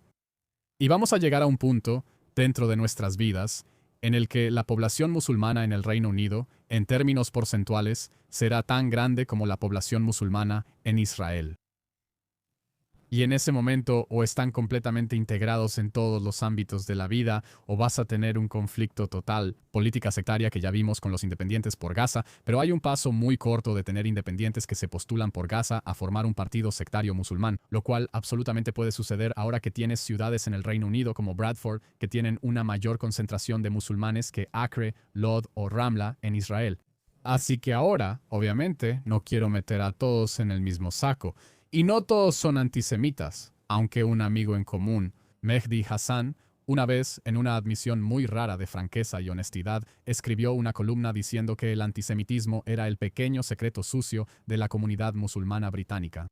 Y vamos a llegar a un punto, dentro de nuestras vidas, en el que la población musulmana en el Reino Unido, en términos porcentuales, será tan grande como la población musulmana en Israel. Y en ese momento o están completamente integrados en todos los ámbitos de la vida o vas a tener un conflicto total, política sectaria que ya vimos con los independientes por Gaza, pero hay un paso muy corto de tener independientes que se postulan por Gaza a formar un partido sectario musulmán, lo cual absolutamente puede suceder ahora que tienes ciudades en el Reino Unido como Bradford que tienen una mayor concentración de musulmanes que Acre, Lod o Ramla en Israel. Así que ahora, obviamente, no quiero meter a todos en el mismo saco. Y no todos son antisemitas, aunque un amigo en común, Mehdi Hassan, una vez, en una admisión muy rara de franqueza y honestidad, escribió una columna diciendo que el antisemitismo era el pequeño secreto sucio de la comunidad musulmana británica.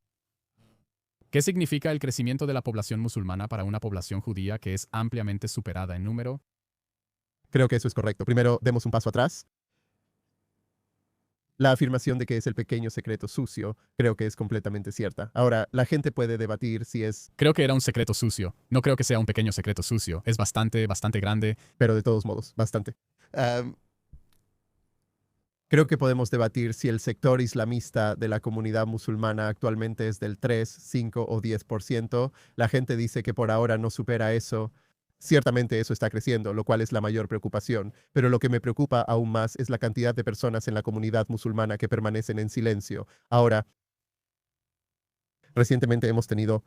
¿Qué significa el crecimiento de la población musulmana para una población judía que es ampliamente superada en número? Creo que eso es correcto. Primero, demos un paso atrás. La afirmación de que es el pequeño secreto sucio creo que es completamente cierta. Ahora, la gente puede debatir si es, Creo que era un secreto sucio. No creo que sea un pequeño secreto sucio. Es bastante grande. pero de todos modos, bastante. Creo que podemos debatir si el sector islamista de la comunidad musulmana actualmente es del 3, 5 o 10%. La gente dice que por ahora no supera eso. Ciertamente eso está creciendo, lo cual es la mayor preocupación, pero lo que me preocupa aún más es la cantidad de personas en la comunidad musulmana que permanecen en silencio. Ahora, recientemente hemos tenido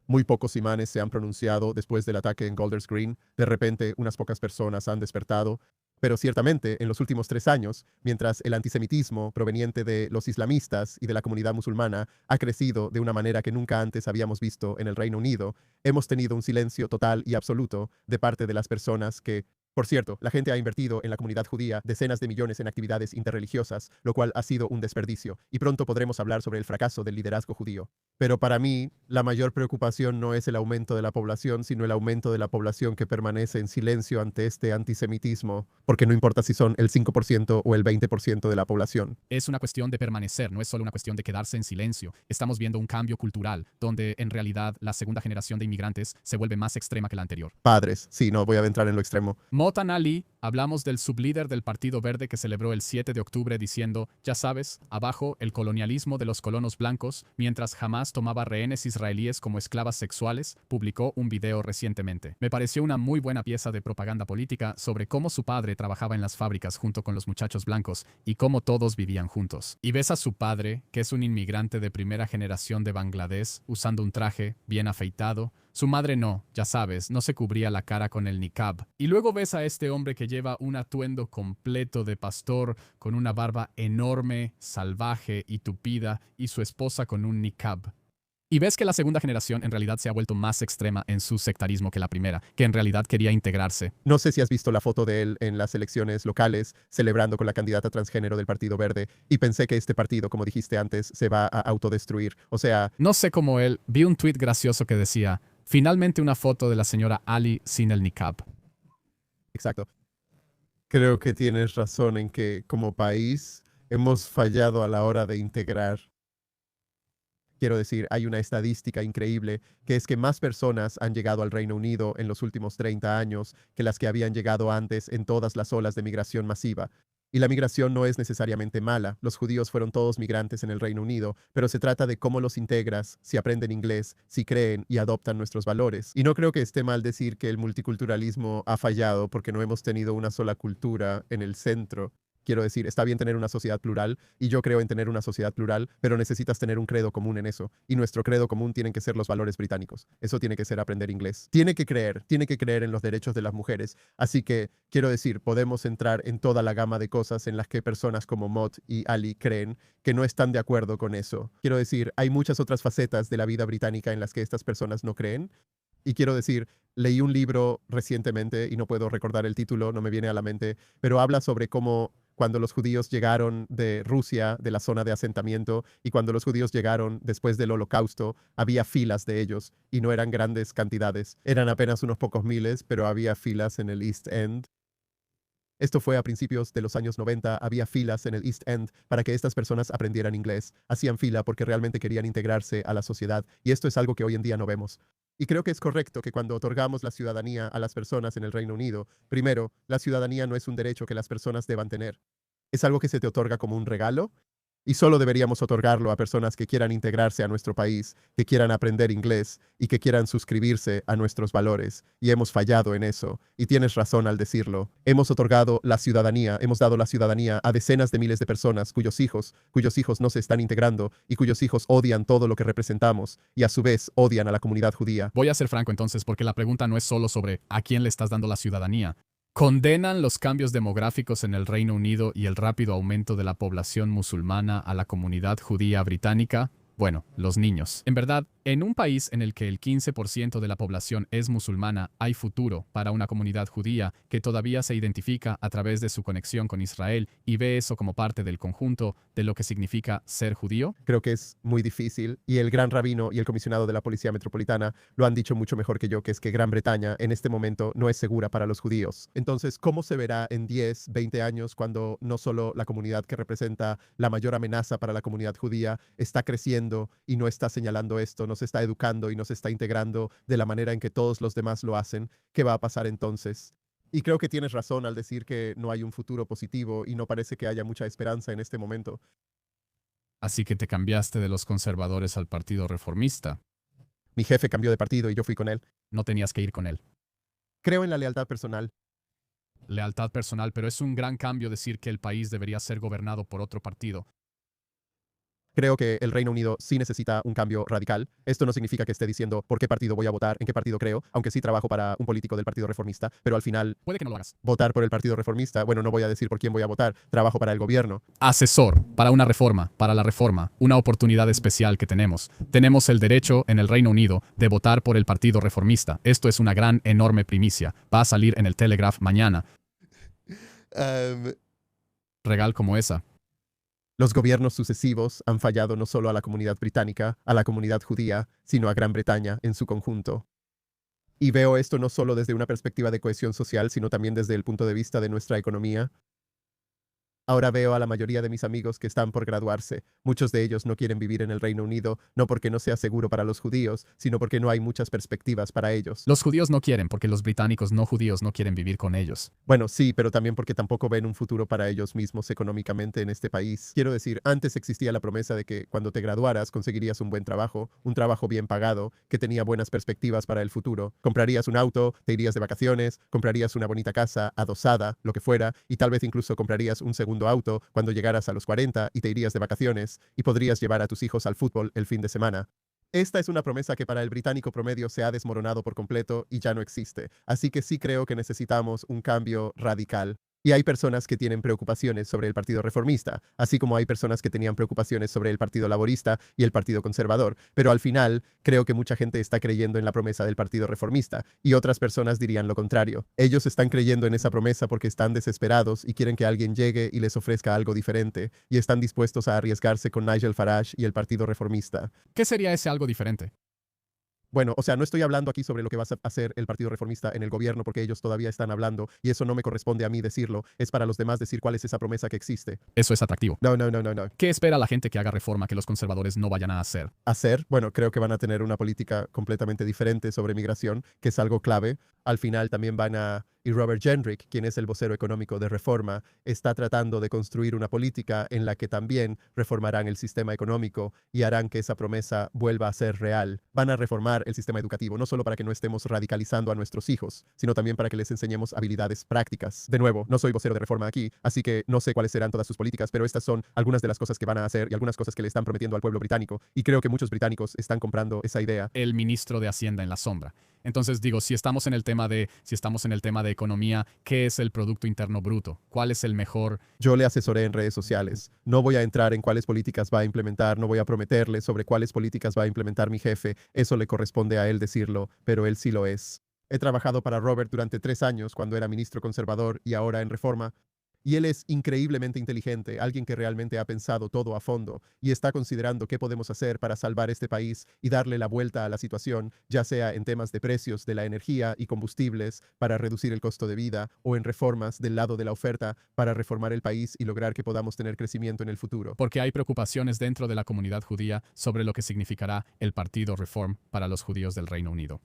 muy pocos imanes se han pronunciado después del ataque en Golders Green. De repente, unas pocas personas han despertado. Pero ciertamente, en los últimos 3 años, mientras el antisemitismo proveniente de los islamistas y de la comunidad musulmana ha crecido de una manera que nunca antes habíamos visto en el Reino Unido, hemos tenido un silencio total y absoluto de parte de las personas que, por cierto, la gente ha invertido en la comunidad judía decenas de millones en actividades interreligiosas, lo cual ha sido un desperdicio, y pronto podremos hablar sobre el fracaso del liderazgo judío. Pero para mí, la mayor preocupación no es el aumento de la población, sino el aumento de la población que permanece en silencio ante este antisemitismo, porque no importa si son el 5% o el 20% de la población. Es una cuestión de permanecer, no es solo una cuestión de quedarse en silencio. Estamos viendo un cambio cultural, donde en realidad la segunda generación de inmigrantes se vuelve más extrema que la anterior. Padres, sí, no voy a entrar en lo extremo. Motan Ali, hablamos del sublíder del Partido Verde que celebró el 7 de octubre diciendo, ya sabes, abajo el colonialismo de los colonos blancos, mientras jamás tomaba rehenes israelíes como esclavas sexuales, publicó un video recientemente. Me pareció una muy buena pieza de propaganda política sobre cómo su padre trabajaba en las fábricas junto con los muchachos blancos y cómo todos vivían juntos. Y ves a su padre, que es un inmigrante de primera generación de Bangladesh, usando un traje bien afeitado. Su madre no, ya sabes, no se cubría la cara con el niqab. Y luego ves a este hombre que lleva un atuendo completo de pastor, con una barba enorme, salvaje y tupida, y su esposa con un niqab. Y ves que la segunda generación en realidad se ha vuelto más extrema en su sectarismo que la primera, que en realidad quería integrarse. No sé si has visto la foto de él en las elecciones locales, celebrando con la candidata transgénero del Partido Verde, y pensé que este partido, como dijiste antes, se va a autodestruir. O sea, No sé cómo él, vi un tuit gracioso que decía, finalmente una foto de la señora Ali sin el niqab. exacto. Creo que tienes razón en que como país hemos fallado a la hora de integrar. Quiero decir, hay una estadística increíble que es que más personas han llegado al Reino Unido en los últimos 30 años que las que habían llegado antes en todas las olas de migración masiva. Y la migración no es necesariamente mala. Los judíos fueron todos migrantes en el Reino Unido, pero se trata de cómo los integras, si aprenden inglés, si creen y adoptan nuestros valores. Y no creo que esté mal decir que el multiculturalismo ha fallado porque no hemos tenido una sola cultura en el centro. Quiero decir, está bien tener una sociedad plural, y yo creo en tener una sociedad plural, pero necesitas tener un credo común en eso. Y nuestro credo común tienen que ser los valores británicos. Eso tiene que ser aprender inglés. Tiene que creer en los derechos de las mujeres. Así que, quiero decir, podemos entrar en toda la gama de cosas en las que personas como Mott y Ali creen que no están de acuerdo con eso. Quiero decir, hay muchas otras facetas de la vida británica en las que estas personas no creen. Y quiero decir, leí un libro recientemente, y no puedo recordar el título, no me viene a la mente, pero habla sobre cómo cuando los judíos llegaron de Rusia, de la zona de asentamiento, y cuando los judíos llegaron después del Holocausto, había filas de ellos, y no eran grandes cantidades. Eran apenas unos pocos miles, pero había filas en el East End. Esto fue a principios de los años 90, había filas en el East End para que estas personas aprendieran inglés. Hacían fila porque realmente querían integrarse a la sociedad, y esto es algo que hoy en día no vemos. Y creo que es correcto que cuando otorgamos la ciudadanía a las personas en el Reino Unido, primero, la ciudadanía no es un derecho que las personas deban tener. Es algo que se te otorga como un regalo, y solo deberíamos otorgarlo a personas que quieran integrarse a nuestro país, que quieran aprender inglés y que quieran suscribirse a nuestros valores. Y hemos fallado en eso. Y tienes razón al decirlo. Hemos otorgado la ciudadanía, hemos dado la ciudadanía a decenas de miles de personas cuyos hijos no se están integrando y cuyos hijos odian todo lo que representamos y a su vez odian a la comunidad judía. Voy a ser franco entonces porque la pregunta no es solo sobre a quién le estás dando la ciudadanía. ¿Condenan los cambios demográficos en el Reino Unido y el rápido aumento de la población musulmana a la comunidad judía británica? Bueno, los niños. En verdad, en un país en el que el 15% de la población es musulmana, hay futuro para una comunidad judía que todavía se identifica a través de su conexión con Israel y ve eso como parte del conjunto de lo que significa ser judío. Creo que es muy difícil, y el gran rabino y el comisionado de la Policía Metropolitana lo han dicho mucho mejor que yo, que es que Gran Bretaña en este momento no es segura para los judíos. Entonces, ¿cómo se verá en 10, 20 años cuando no solo la comunidad que representa la mayor amenaza para la comunidad judía está creciendo y no está señalando esto, no se está educando y no se está integrando de la manera en que todos los demás lo hacen? ¿Qué va a pasar entonces? Y creo que tienes razón al decir que no hay un futuro positivo y no parece que haya mucha esperanza en este momento. Así que te cambiaste de los conservadores al Partido Reformista. Mi jefe cambió de partido y yo fui con él. No tenías que ir con él. Creo en la lealtad personal. Lealtad personal, pero es un gran cambio decir que el país debería ser gobernado por otro partido. Creo que el Reino Unido sí necesita un cambio radical. Esto no significa que esté diciendo por qué partido voy a votar, en qué partido creo, aunque sí trabajo para un político del Partido Reformista, pero al final Puede que no lo hagas. votar por el Partido Reformista, bueno, no voy a decir por quién voy a votar, trabajo para el gobierno. Asesor para una reforma, para la reforma, una oportunidad especial que tenemos. Tenemos el derecho en el Reino Unido de votar por el Partido Reformista. Esto es una gran, enorme primicia. Va a salir en el Telegraph mañana. Regal como esa. Los gobiernos sucesivos han fallado no solo a la comunidad británica, a la comunidad judía, sino a Gran Bretaña en su conjunto. Y veo esto no solo desde una perspectiva de cohesión social, sino también desde el punto de vista de nuestra economía. Ahora veo a la mayoría de mis amigos que están por graduarse. Muchos de ellos no quieren vivir en el Reino Unido, no porque no sea seguro para los judíos, sino porque no hay muchas perspectivas para ellos. Los judíos no quieren porque los británicos no judíos no quieren vivir con ellos. Bueno, sí, pero también porque tampoco ven un futuro para ellos mismos económicamente en este país. Quiero decir, antes existía la promesa de que cuando te graduaras conseguirías un buen trabajo, un trabajo bien pagado, que tenía buenas perspectivas para el futuro. Comprarías un auto, te irías de vacaciones, comprarías una bonita casa, adosada, lo que fuera, y tal vez incluso comprarías un segundo auto cuando llegaras a los 40 y te irías de vacaciones, y podrías llevar a tus hijos al fútbol el fin de semana. Esta es una promesa que para el británico promedio se ha desmoronado por completo y ya no existe. Así que sí creo que necesitamos un cambio radical. Y hay personas que tienen preocupaciones sobre el Partido Reformista, así como hay personas que tenían preocupaciones sobre el Partido Laborista y el Partido Conservador. Pero al final, creo que mucha gente está creyendo en la promesa del Partido Reformista y otras personas dirían lo contrario. Ellos están creyendo en esa promesa porque están desesperados y quieren que alguien llegue y les ofrezca algo diferente, y están dispuestos a arriesgarse con Nigel Farage y el Partido Reformista. ¿Qué sería ese algo diferente? Bueno, o sea, no estoy hablando aquí sobre lo que va a hacer el Partido Reformista en el gobierno porque ellos todavía están hablando y eso no me corresponde a mí decirlo, es para los demás decir cuál es esa promesa que existe. Eso es atractivo. No. ¿Qué espera la gente que haga reforma que los conservadores no vayan a hacer? Hacer, bueno, creo que van a tener una política completamente diferente sobre migración, que es algo clave. Al final también y Robert Jenrick, quien es el vocero económico de Reforma, está tratando de construir una política en la que también reformarán el sistema económico y harán que esa promesa vuelva a ser real. Van a reformar el sistema educativo, no solo para que no estemos radicalizando a nuestros hijos, sino también para que les enseñemos habilidades prácticas. De nuevo, no soy vocero de Reforma aquí, así que no sé cuáles serán todas sus políticas, pero estas son algunas de las cosas que van a hacer y algunas cosas que le están prometiendo al pueblo británico, y creo que muchos británicos están comprando esa idea. El ministro de Hacienda en la sombra. Entonces digo, si estamos en el tema de economía, ¿qué es el Producto Interno Bruto? ¿Cuál es el mejor? Yo le asesoré en redes sociales. No voy a entrar en cuáles políticas va a implementar, no voy a prometerle sobre cuáles políticas va a implementar mi jefe. Eso le corresponde a él decirlo, pero él sí lo es. He trabajado para Robert durante 3 años cuando era ministro conservador y ahora en Reforma. Y él es increíblemente inteligente, alguien que realmente ha pensado todo a fondo y está considerando qué podemos hacer para salvar este país y darle la vuelta a la situación, ya sea en temas de precios de la energía y combustibles para reducir el costo de vida o en reformas del lado de la oferta para reformar el país y lograr que podamos tener crecimiento en el futuro. Porque hay preocupaciones dentro de la comunidad judía sobre lo que significará el Partido Reform para los judíos del Reino Unido.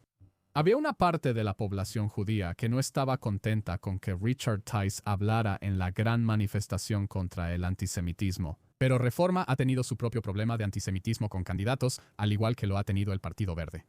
Había una parte de la población judía que no estaba contenta con que Richard Tice hablara en la gran manifestación contra el antisemitismo. Pero Reforma ha tenido su propio problema de antisemitismo con candidatos, al igual que lo ha tenido el Partido Verde.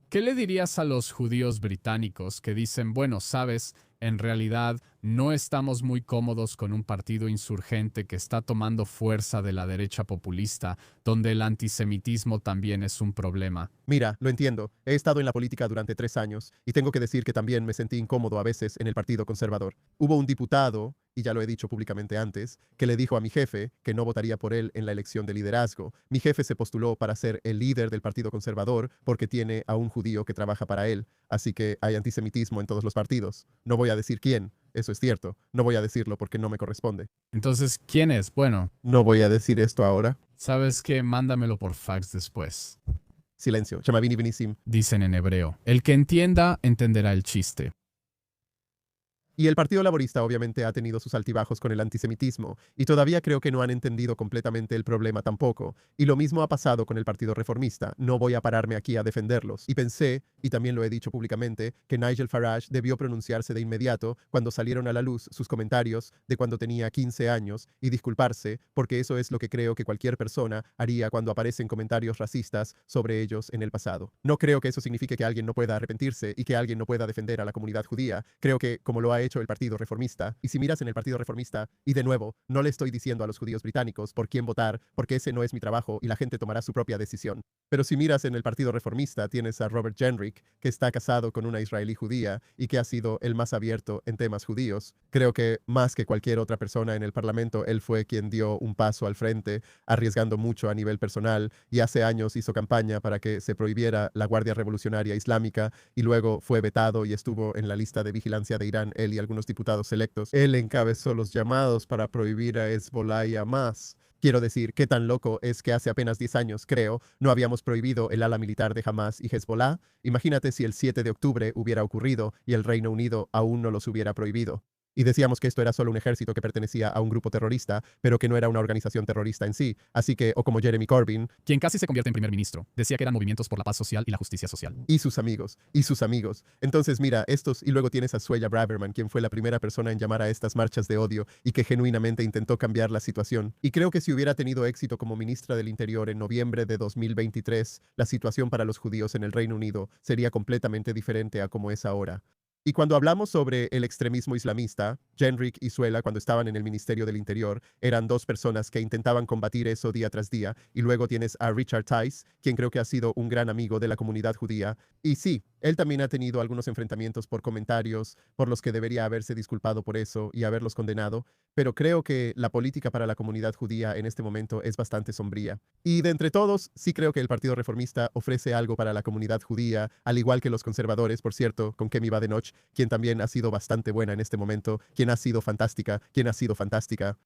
¿Qué le dirías a los judíos británicos que dicen, bueno, sabes, en realidad no estamos muy cómodos con un partido insurgente que está tomando fuerza de la derecha populista, donde el antisemitismo también es un problema? Mira, lo entiendo. He estado en la política durante 3 años y tengo que decir que también me sentí incómodo a veces en el Partido Conservador. Hubo un diputado, y ya lo he dicho públicamente antes, que le dijo a mi jefe que no votaría por él en la elección de liderazgo. Mi jefe se postuló para ser el líder del Partido Conservador porque tiene a un judío que trabaja para él. Así que hay antisemitismo en todos los partidos. No voy a decir quién, eso es cierto. No voy a decirlo porque no me corresponde. Entonces, ¿quién es? Bueno, No voy a decir esto ahora. ¿sabes qué? Mándamelo por fax después. Silencio. Chamavini Vinisim. Dicen en hebreo. El que entienda, entenderá el chiste. Y el Partido Laborista obviamente ha tenido sus altibajos con el antisemitismo, y todavía creo que no han entendido completamente el problema tampoco. Y lo mismo ha pasado con el Partido Reformista. No voy a pararme aquí a defenderlos. Y pensé, y también lo he dicho públicamente, que Nigel Farage debió pronunciarse de inmediato cuando salieron a la luz sus comentarios de cuando tenía 15 años y disculparse, porque eso es lo que creo que cualquier persona haría cuando aparecen comentarios racistas sobre ellos en el pasado. No creo que eso signifique que alguien no pueda arrepentirse y que alguien no pueda defender a la comunidad judía. Creo que, como lo ha hecho el Partido Reformista, y si miras en el Partido Reformista, y de nuevo, no le estoy diciendo a los judíos británicos por quién votar, porque ese no es mi trabajo y la gente tomará su propia decisión. Pero si miras en el Partido Reformista, tienes a Robert Jenrick, que está casado con una israelí judía y que ha sido el más abierto en temas judíos. Creo que más que cualquier otra persona en el Parlamento, él fue quien dio un paso al frente, arriesgando mucho a nivel personal, y hace años hizo campaña para que se prohibiera la Guardia Revolucionaria Islámica, y luego fue vetado y estuvo en la lista de vigilancia de Irán, él y algunos diputados electos. Él encabezó los llamados para prohibir a Hezbollah y Hamas. Quiero decir, qué tan loco es que hace apenas 10 años, creo, no habíamos prohibido el ala militar de Hamas y Hezbollah. Imagínate si el 7 de octubre hubiera ocurrido y el Reino Unido aún no los hubiera prohibido. Y decíamos que esto era solo un ejército que pertenecía a un grupo terrorista, pero que no era una organización terrorista en sí. Así que, o como Jeremy Corbyn, quien casi se convierte en primer ministro, decía que eran movimientos por la paz social y la justicia social. y sus amigos, y sus amigos. Entonces, mira, estos, y luego tienes a Suella Braverman, quien fue la primera persona en llamar a estas marchas de odio y que genuinamente intentó cambiar la situación. Y creo que si hubiera tenido éxito como ministra del Interior en noviembre de 2023, la situación para los judíos en el Reino Unido sería completamente diferente a como es ahora. Y cuando hablamos sobre el extremismo islamista, Jenrick y Suela, cuando estaban en el Ministerio del Interior, eran dos personas que intentaban combatir eso día tras día. Y luego tienes a Richard Tice, quien creo que ha sido un gran amigo de la comunidad judía. Y sí, él también ha tenido algunos enfrentamientos por comentarios, por los que debería haberse disculpado por eso y haberlos condenado, pero creo que la política para la comunidad judía en este momento es bastante sombría. Y de entre todos, sí creo que el Partido Reformista ofrece algo para la comunidad judía, al igual que los conservadores, por cierto, con Kemi Badenoch, quien también ha sido bastante buena en este momento, quien ha sido fantástica, quien ha sido fantástica.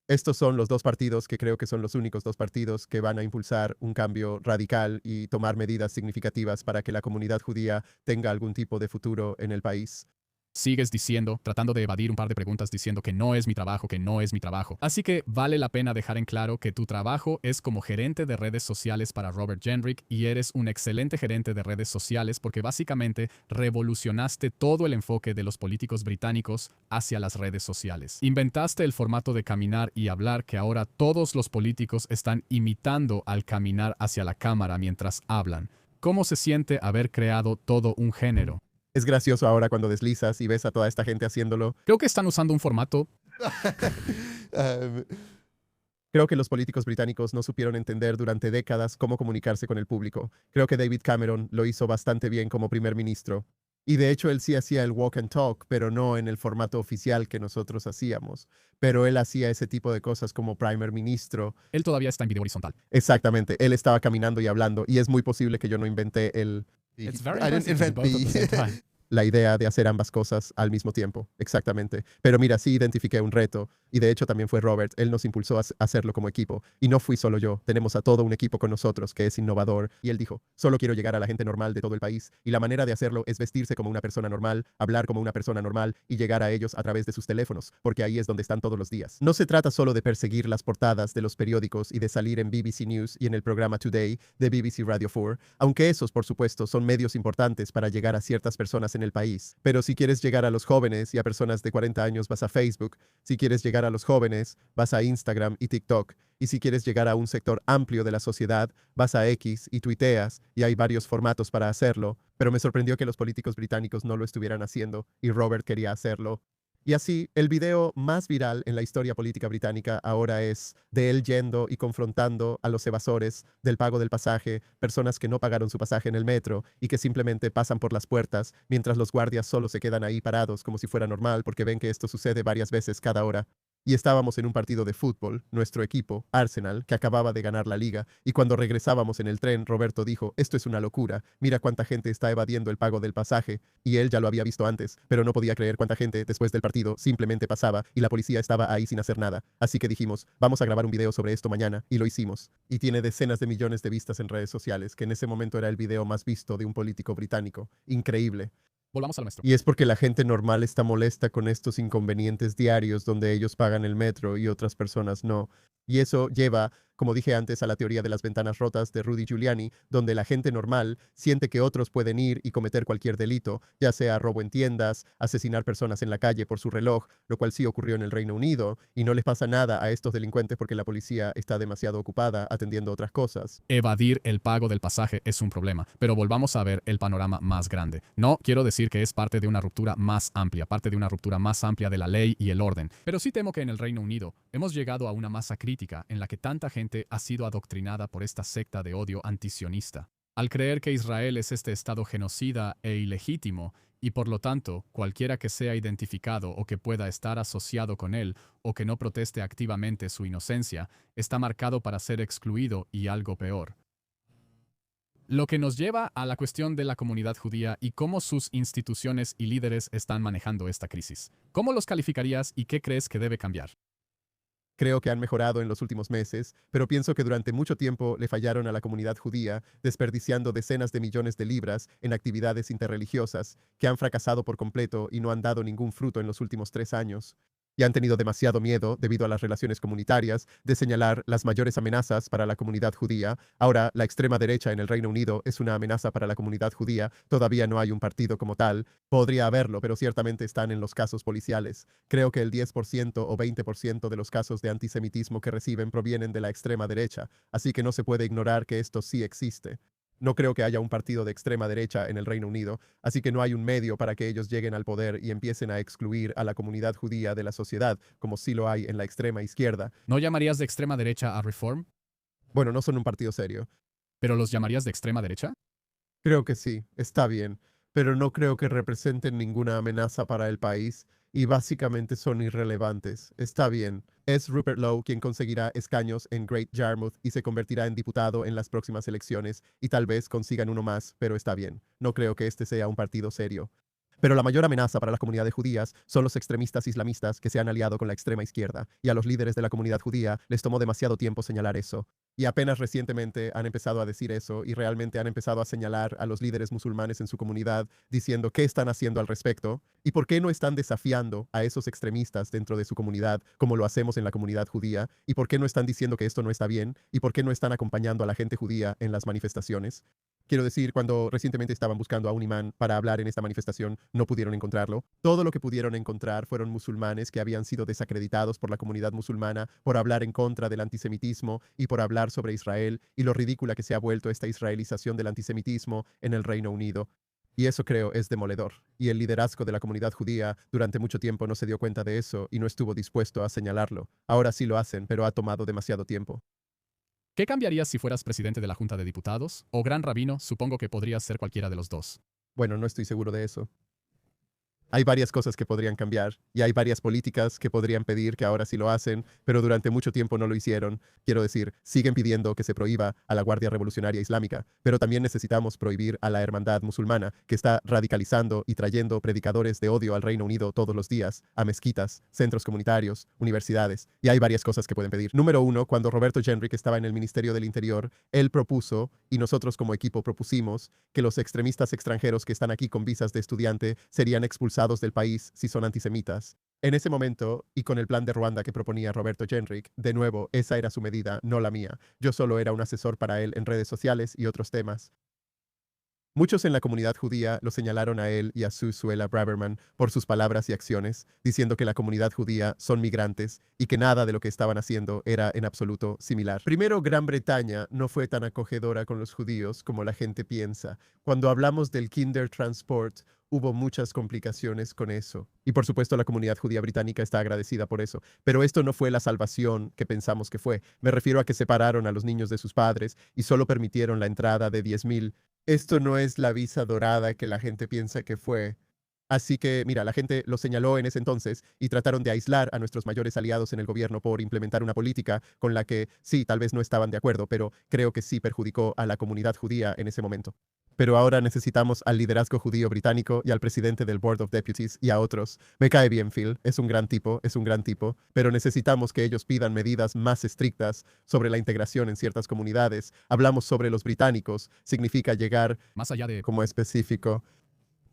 Estos son los dos partidos que creo que son los únicos dos partidos que van a impulsar un cambio radical y tomar medidas significativas para que la comunidad judía tenga algún tipo de futuro en el país. Sigues diciendo, tratando de evadir un par de preguntas diciendo que no es mi trabajo, que no es mi trabajo. Así que vale la pena dejar en claro que tu trabajo es como gerente de redes sociales para Robert Jenrick y eres un excelente gerente de redes sociales porque básicamente revolucionaste todo el enfoque de los políticos británicos hacia las redes sociales. Inventaste el formato de caminar y hablar que ahora todos los políticos están imitando al caminar hacia la cámara mientras hablan. ¿Cómo se siente haber creado todo un género? Es gracioso ahora cuando deslizas y ves a toda esta gente haciéndolo. Creo que están usando un formato. Um, Creo que los políticos británicos no supieron entender durante décadas cómo comunicarse con el público. Creo que David Cameron lo hizo bastante bien como primer ministro. Y de hecho él sí hacía el walk and talk, pero no en el formato oficial que nosotros hacíamos. Pero él hacía ese tipo de cosas como primer ministro. Él todavía está en video horizontal. Exactamente, él estaba caminando y hablando. Y es muy posible que yo no inventé el... It's very I didn't impressive to do invent both at the same time. la idea de hacer ambas cosas al mismo tiempo, exactamente. Pero mira, sí identifiqué un reto, y de hecho también fue Robert, él nos impulsó a hacerlo como equipo, y no fui solo yo, tenemos a todo un equipo con nosotros que es innovador, y él dijo, solo quiero llegar a la gente normal de todo el país, y la manera de hacerlo es vestirse como una persona normal, hablar como una persona normal, y llegar a ellos a través de sus teléfonos, porque ahí es donde están todos los días. No se trata solo de perseguir las portadas de los periódicos y de salir en BBC News y en el programa Today de BBC Radio 4, aunque esos, por supuesto, son medios importantes para llegar a ciertas personas en el país, pero si quieres llegar a los jóvenes y a personas de 40 años vas a Facebook, si quieres llegar a los jóvenes vas a Instagram y TikTok, y si quieres llegar a un sector amplio de la sociedad vas a X y tuiteas, y hay varios formatos para hacerlo, pero me sorprendió que los políticos británicos no lo estuvieran haciendo, y Robert quería hacerlo. Y así, el video más viral en la historia política británica ahora es de él yendo y confrontando a los evasores del pago del pasaje, personas que no pagaron su pasaje en el metro y que simplemente pasan por las puertas mientras los guardias solo se quedan ahí parados como si fuera normal porque ven que esto sucede varias veces cada hora. Y estábamos en un partido de fútbol, nuestro equipo, Arsenal, que acababa de ganar la liga, y cuando regresábamos en el tren, Roberto dijo, esto es una locura, mira cuánta gente está evadiendo el pago del pasaje, y él ya lo había visto antes, pero no podía creer cuánta gente después del partido simplemente pasaba y la policía estaba ahí sin hacer nada. Así que dijimos, vamos a grabar un video sobre esto mañana, y lo hicimos. Y tiene decenas de millones de vistas en redes sociales, que en ese momento era el video más visto de un político británico. Increíble. Volvamos al nuestro. Y es porque la gente normal está molesta con estos inconvenientes diarios donde ellos pagan el metro y otras personas no. Y eso lleva, como dije antes, a la teoría de las ventanas rotas de Rudy Giuliani, donde la gente normal siente que otros pueden ir y cometer cualquier delito, ya sea robo en tiendas, asesinar personas en la calle por su reloj, lo cual sí ocurrió en el Reino Unido, y no les pasa nada a estos delincuentes porque la policía está demasiado ocupada atendiendo otras cosas. Evadir el pago del pasaje es un problema, pero volvamos a ver el panorama más grande. No quiero decir que es parte de una ruptura más amplia, parte de una ruptura más amplia de la ley y el orden, pero sí temo que en el Reino Unido hemos llegado a una masa crítica en la que tanta gente ha sido adoctrinada por esta secta de odio antisionista. Al creer que Israel es este estado genocida e ilegítimo, y por lo tanto, cualquiera que sea identificado o que pueda estar asociado con él o que no proteste activamente su inocencia, está marcado para ser excluido y algo peor. Lo que nos lleva a la cuestión de la comunidad judía y cómo sus instituciones y líderes están manejando esta crisis. ¿Cómo los calificarías y qué crees que debe cambiar? Creo que han mejorado en los últimos meses, pero pienso que durante mucho tiempo le fallaron a la comunidad judía, desperdiciando decenas de millones de libras en actividades interreligiosas que han fracasado por completo y no han dado ningún fruto en los últimos 3 años. Y han tenido demasiado miedo, debido a las relaciones comunitarias, de señalar las mayores amenazas para la comunidad judía. Ahora, la extrema derecha en el Reino Unido es una amenaza para la comunidad judía. Todavía no hay un partido como tal. Podría haberlo, pero ciertamente están en los casos policiales. Creo que el 10% o 20% de los casos de antisemitismo que reciben provienen de la extrema derecha, así que no se puede ignorar que esto sí existe. No creo que haya un partido de extrema derecha en el Reino Unido, así que no hay un medio para que ellos lleguen al poder y empiecen a excluir a la comunidad judía de la sociedad, como sí lo hay en la extrema izquierda. ¿No llamarías de extrema derecha a Reform? Bueno, no son un partido serio. ¿Pero los llamarías de extrema derecha? Creo que sí, está bien, pero no creo que representen ninguna amenaza para el país y básicamente son irrelevantes. Está bien. Es Rupert Lowe quien conseguirá escaños en Great Yarmouth y se convertirá en diputado en las próximas elecciones y tal vez consigan uno más, pero está bien. No creo que este sea un partido serio. Pero la mayor amenaza para la comunidad de judías son los extremistas islamistas que se han aliado con la extrema izquierda, y a los líderes de la comunidad judía les tomó demasiado tiempo señalar eso. Y apenas recientemente han empezado a decir eso y realmente han empezado a señalar a los líderes musulmanes en su comunidad diciendo qué están haciendo al respecto y por qué no están desafiando a esos extremistas dentro de su comunidad como lo hacemos en la comunidad judía y por qué no están diciendo que esto no está bien y por qué no están acompañando a la gente judía en las manifestaciones. Quiero decir, cuando recientemente estaban buscando a un imán para hablar en esta manifestación, no pudieron encontrarlo. Todo lo que pudieron encontrar fueron musulmanes que habían sido desacreditados por la comunidad musulmana por hablar en contra del antisemitismo y por hablar sobre Israel y lo ridícula que se ha vuelto esta israelización del antisemitismo en el Reino Unido. Y eso creo es demoledor. Y el liderazgo de la comunidad judía durante mucho tiempo no se dio cuenta de eso y no estuvo dispuesto a señalarlo. Ahora sí lo hacen, pero ha tomado demasiado tiempo. ¿Qué cambiarías si fueras presidente de la Junta de Diputados? O gran rabino, supongo que podrías ser cualquiera de los dos. Bueno, no estoy seguro de eso. Hay varias cosas que podrían cambiar y hay varias políticas que podrían pedir que ahora sí lo hacen, pero durante mucho tiempo no lo hicieron. Quiero decir, siguen pidiendo que se prohíba a la Guardia Revolucionaria Islámica, pero también necesitamos prohibir a la Hermandad Musulmana, que está radicalizando y trayendo predicadores de odio al Reino Unido todos los días, a mezquitas, centros comunitarios, universidades, y hay varias cosas que pueden pedir. Número uno, cuando Roberto Jenrick estaba en el Ministerio del Interior, él propuso, y nosotros como equipo propusimos, que los extremistas extranjeros que están aquí con visas de estudiante serían expulsados del país si son antisemitas. En ese momento, y con el plan de Ruanda que proponía Roberto Jenrick, de nuevo, esa era su medida, no la mía. Yo solo era un asesor para él en redes sociales y otros temas. Muchos en la comunidad judía lo señalaron a él y a Sue Suella Braverman por sus palabras y acciones, diciendo que la comunidad judía son migrantes y que nada de lo que estaban haciendo era en absoluto similar. Primero, Gran Bretaña no fue tan acogedora con los judíos como la gente piensa. Cuando hablamos del Kindertransport, hubo muchas complicaciones con eso. Y por supuesto la comunidad judía británica está agradecida por eso. Pero esto no fue la salvación que pensamos que fue. Me refiero a que separaron a los niños de sus padres y solo permitieron la entrada de 10,000. Esto no es la visa dorada que la gente piensa que fue. Así que, mira, la gente lo señaló en ese entonces y trataron de aislar a nuestros mayores aliados en el gobierno por implementar una política con la que sí, tal vez no estaban de acuerdo, pero creo que sí perjudicó a la comunidad judía en ese momento. Pero ahora necesitamos al liderazgo judío británico y al presidente del Board of Deputies y a otros. Me cae bien Phil, es un gran tipo, pero necesitamos que ellos pidan medidas más estrictas sobre la integración en ciertas comunidades. Hablamos sobre los británicos, significa llegar Más allá de como específico.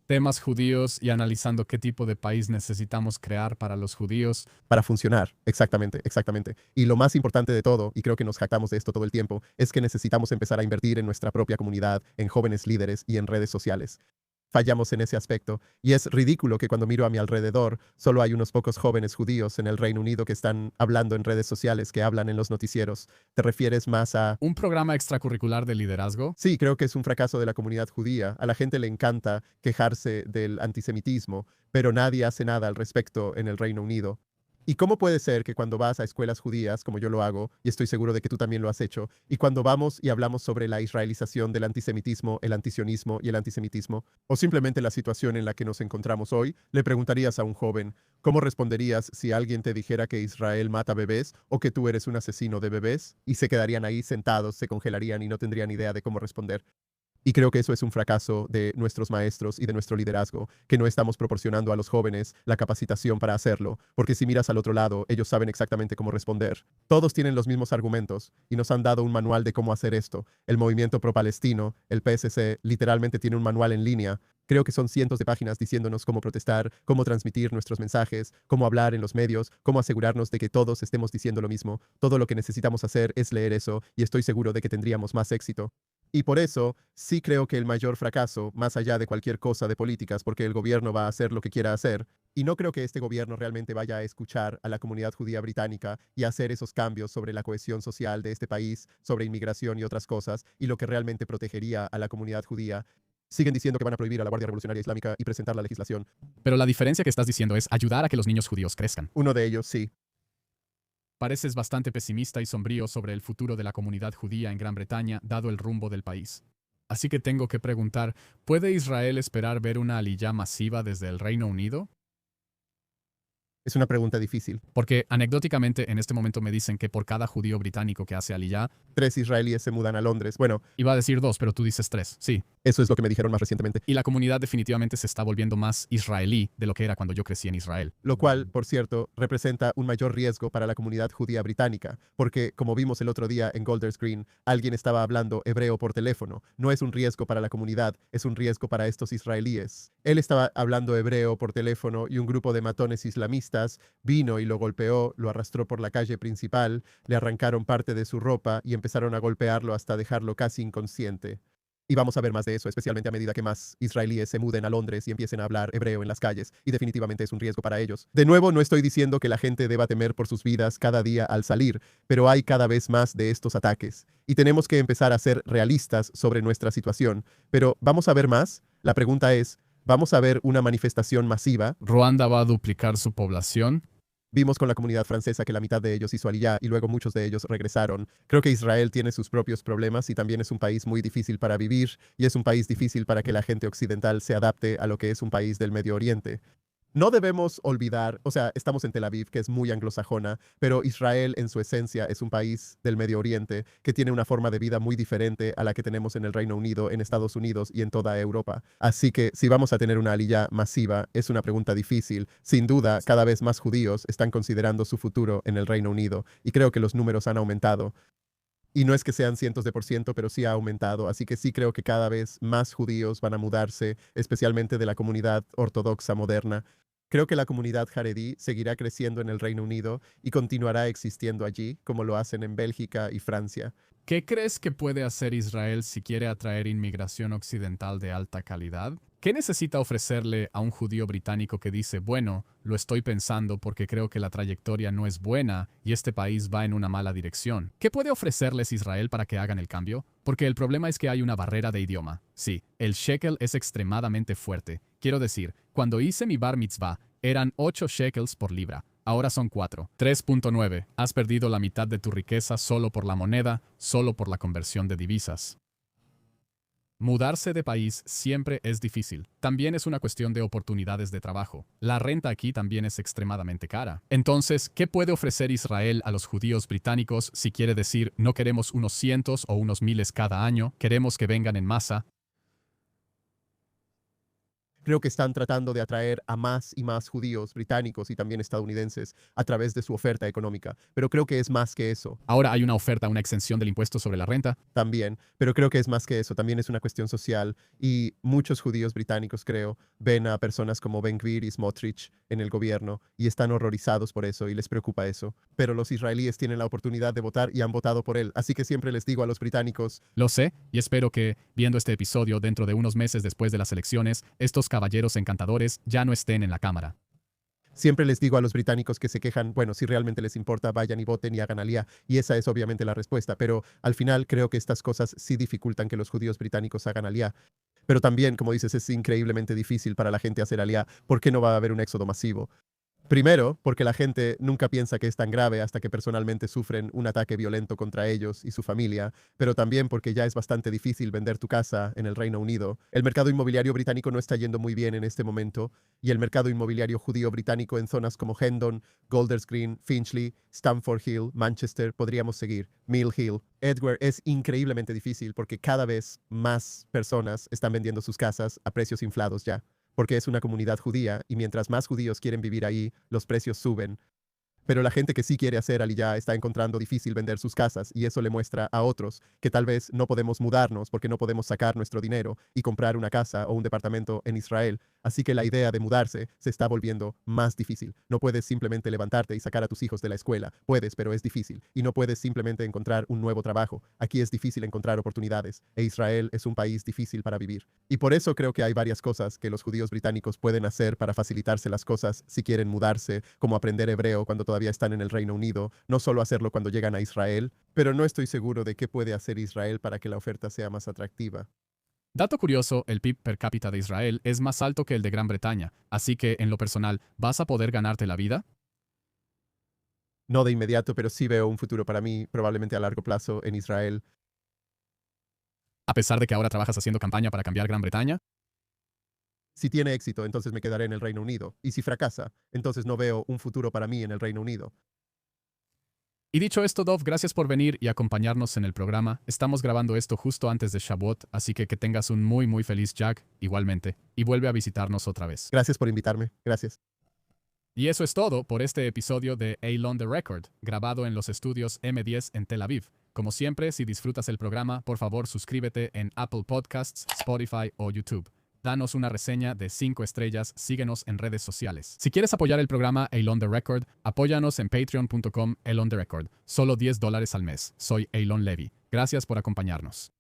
temas judíos y analizando qué tipo de país necesitamos crear para los judíos. Para funcionar, exactamente, exactamente. Y lo más importante de todo, y creo que nos jactamos de esto todo el tiempo, es que necesitamos empezar a invertir en nuestra propia comunidad, en jóvenes líderes y en redes sociales. Fallamos en ese aspecto, y es ridículo que cuando miro a mi alrededor, solo hay unos pocos jóvenes judíos en el Reino Unido que están hablando en redes sociales, que hablan en los noticieros. ¿Te refieres más a... ¿Un programa extracurricular de liderazgo? Sí, creo que es un fracaso de la comunidad judía. A la gente le encanta quejarse del antisemitismo, pero nadie hace nada al respecto en el Reino Unido. ¿Y cómo puede ser que cuando vas a escuelas judías, como yo lo hago, y estoy seguro de que tú también lo has hecho, y cuando vamos y hablamos sobre la israelización del antisemitismo, el antisionismo y el antisemitismo, o simplemente la situación en la que nos encontramos hoy, le preguntarías a un joven, ¿cómo responderías si alguien te dijera que Israel mata bebés o que tú eres un asesino de bebés? Y se quedarían ahí sentados, se congelarían y no tendrían idea de cómo responder. Y creo que eso es un fracaso de nuestros maestros y de nuestro liderazgo, que no estamos proporcionando a los jóvenes la capacitación para hacerlo, porque si miras al otro lado, ellos saben exactamente cómo responder. Todos tienen los mismos argumentos y nos han dado un manual de cómo hacer esto. El movimiento pro-palestino, el PSC, literalmente tiene un manual en línea. Creo que son cientos de páginas diciéndonos cómo protestar, cómo transmitir nuestros mensajes, cómo hablar en los medios, cómo asegurarnos de que todos estemos diciendo lo mismo. Todo lo que necesitamos hacer es leer eso y estoy seguro de que tendríamos más éxito. Y por eso, sí creo que el mayor fracaso, más allá de cualquier cosa de políticas, porque el gobierno va a hacer lo que quiera hacer, Y no creo que este gobierno realmente vaya a escuchar a la comunidad judía británica y hacer esos cambios sobre la cohesión social de este país, sobre inmigración y otras cosas, y lo que realmente protegería a la comunidad judía. Siguen diciendo que van a prohibir a la Guardia Revolucionaria Islámica y presentar la legislación. Pero la diferencia que estás diciendo es ayudar a que los niños judíos crezcan. Uno de ellos, sí. Pareces bastante pesimista y sombrío sobre el futuro de la comunidad judía en Gran Bretaña, dado el rumbo del país. Así que tengo que preguntar, ¿puede Israel esperar ver una aliyá masiva desde el Reino Unido? Es una pregunta difícil. Porque anecdóticamente en este momento me dicen que por cada judío británico que hace aliyá, 3 israelíes se mudan a Londres. Bueno, iba a decir 2, pero tú dices 3, sí. eso es lo que me dijeron más recientemente. Y la comunidad definitivamente se está volviendo más israelí de lo que era cuando yo crecí en Israel. Lo cual, por cierto, representa un mayor riesgo para la comunidad judía británica, porque, como vimos el otro día en Golders Green, alguien estaba hablando hebreo por teléfono. No es un riesgo para la comunidad, es un riesgo para estos israelíes. Él estaba hablando hebreo por teléfono y un grupo de matones islamistas vino y lo golpeó, lo arrastró por la calle principal, le arrancaron parte de su ropa y empezaron a golpearlo hasta dejarlo casi inconsciente. Y vamos a ver más de eso, especialmente a medida que más israelíes se muden a Londres y empiecen a hablar hebreo en las calles, y definitivamente es un riesgo para ellos. De nuevo, no estoy diciendo que la gente deba temer por sus vidas cada día al salir, pero hay cada vez más de estos ataques, y tenemos que empezar a ser realistas sobre nuestra situación. Pero, ¿vamos a ver más? La pregunta es, ¿vamos a ver una manifestación masiva? ¿Ruanda va a duplicar su población? Vimos con la comunidad francesa que la mitad de ellos hizo aliyá y luego muchos de ellos regresaron. Creo que Israel tiene sus propios problemas y también es un país muy difícil para vivir y es un país difícil para que la gente occidental se adapte a lo que es un país del Medio Oriente. No debemos olvidar, o sea, estamos en Tel Aviv, que es muy anglosajona, pero Israel en su esencia es un país del Medio Oriente que tiene una forma de vida muy diferente a la que tenemos en el Reino Unido, en Estados Unidos y en toda Europa. Así que si vamos a tener una aliyá masiva, es una pregunta difícil. Sin duda, cada vez más judíos están considerando su futuro en el Reino Unido y creo que los números han aumentado. Y no es que sean cientos de por ciento, pero sí ha aumentado. Así que sí creo que cada vez más judíos van a mudarse, especialmente de la comunidad ortodoxa moderna. Creo que la comunidad jaredí seguirá creciendo en el Reino Unido y continuará existiendo allí, como lo hacen en Bélgica y Francia. ¿Qué crees que puede hacer Israel si quiere atraer inmigración occidental de alta calidad? ¿Qué necesita ofrecerle a un judío británico que dice, bueno, lo estoy pensando porque creo que la trayectoria no es buena y este país va en una mala dirección? ¿Qué puede ofrecerles Israel para que hagan el cambio? Porque el problema es que hay una barrera de idioma. Sí, el shekel es extremadamente fuerte. Quiero decir, cuando hice mi bar mitzvah, eran 8 shekels por libra. Ahora son 4. 3.9. Has perdido la mitad de tu riqueza solo por la moneda, solo por la conversión de divisas. Mudarse de país siempre es difícil. También es una cuestión de oportunidades de trabajo. La renta aquí también es extremadamente cara. Entonces, ¿qué puede ofrecer Israel a los judíos británicos si quiere decir no queremos unos cientos o unos miles cada año, queremos que vengan en masa? Creo que están tratando de atraer a más y más judíos británicos y también estadounidenses a través de su oferta económica, pero creo que es más que eso. Ahora hay una oferta, una exención del impuesto sobre la renta. También, pero creo que es más que eso, también es una cuestión social y muchos judíos británicos, creo, ven a personas como Ben Gvir y Smotrich en el gobierno y están horrorizados por eso y les preocupa eso. Pero los israelíes tienen la oportunidad de votar y han votado por él, así que siempre les digo a los británicos, Lo sé, y espero que, viendo este episodio dentro de unos meses después de las elecciones, estos caballeros encantadores ya no estén en la Cámara. siempre les digo a los británicos que se quejan, bueno, si realmente les importa, vayan y voten y hagan aliyá. Y esa es obviamente la respuesta, pero al final creo que estas cosas sí dificultan que los judíos británicos hagan aliyá. Pero también, como dices, es increíblemente difícil para la gente hacer aliyá. ¿Por qué no va a haber un éxodo masivo? Primero, porque la gente nunca piensa que es tan grave hasta que personalmente sufren un ataque violento contra ellos y su familia, pero también porque ya es bastante difícil vender tu casa en el Reino Unido. El mercado inmobiliario británico no está yendo muy bien en este momento, y el mercado inmobiliario judío británico en zonas como Hendon, Golders Green, Finchley, Stamford Hill, Manchester, podríamos seguir, Mill Hill, Edgware, es increíblemente difícil porque cada vez más personas están vendiendo sus casas a precios inflados ya, porque es una comunidad judía y mientras más judíos quieren vivir ahí, los precios suben. Pero la gente que sí quiere hacer aliyá está encontrando difícil vender sus casas y eso le muestra a otros que tal vez no podemos mudarnos porque no podemos sacar nuestro dinero y comprar una casa o un departamento en Israel. Así que la idea de mudarse se está volviendo más difícil. No puedes simplemente levantarte y sacar a tus hijos de la escuela. Puedes, pero es difícil. Y no puedes simplemente encontrar un nuevo trabajo. Aquí es difícil encontrar oportunidades. E Israel es un país difícil para vivir. Y por eso creo que hay varias cosas que los judíos británicos pueden hacer para facilitarse las cosas si quieren mudarse, como aprender hebreo cuando todavía están en el Reino Unido, no solo hacerlo cuando llegan a Israel, pero no estoy seguro de qué puede hacer Israel para que la oferta sea más atractiva. Dato curioso, el PIB per cápita de Israel es más alto que el de Gran Bretaña, así que, en lo personal, ¿vas a poder ganarte la vida? No de inmediato, pero sí veo un futuro para mí, probablemente a largo plazo, en Israel. A pesar de que ahora trabajas haciendo campaña para cambiar Gran Bretaña. Si tiene éxito, entonces me quedaré en el Reino Unido. Y si fracasa, entonces no veo un futuro para mí en el Reino Unido. Y dicho esto, Dov, gracias por venir y acompañarnos en el programa. Estamos grabando esto justo antes de Shavuot, así que tengas un muy feliz Jack, igualmente, y vuelve a visitarnos otra vez. Gracias por invitarme. Gracias. Y eso es todo por este episodio de Eilon the Record, grabado en los estudios M10 en Tel Aviv. Como siempre, si disfrutas el programa, por favor suscríbete en Apple Podcasts, Spotify o YouTube. Danos una reseña de 5 estrellas, síguenos en redes sociales. Si quieres apoyar el programa Eilon the Record, apóyanos en patreon.com Eilon the Record. Solo $10 al mes. Soy Eilon Levy. Gracias por acompañarnos.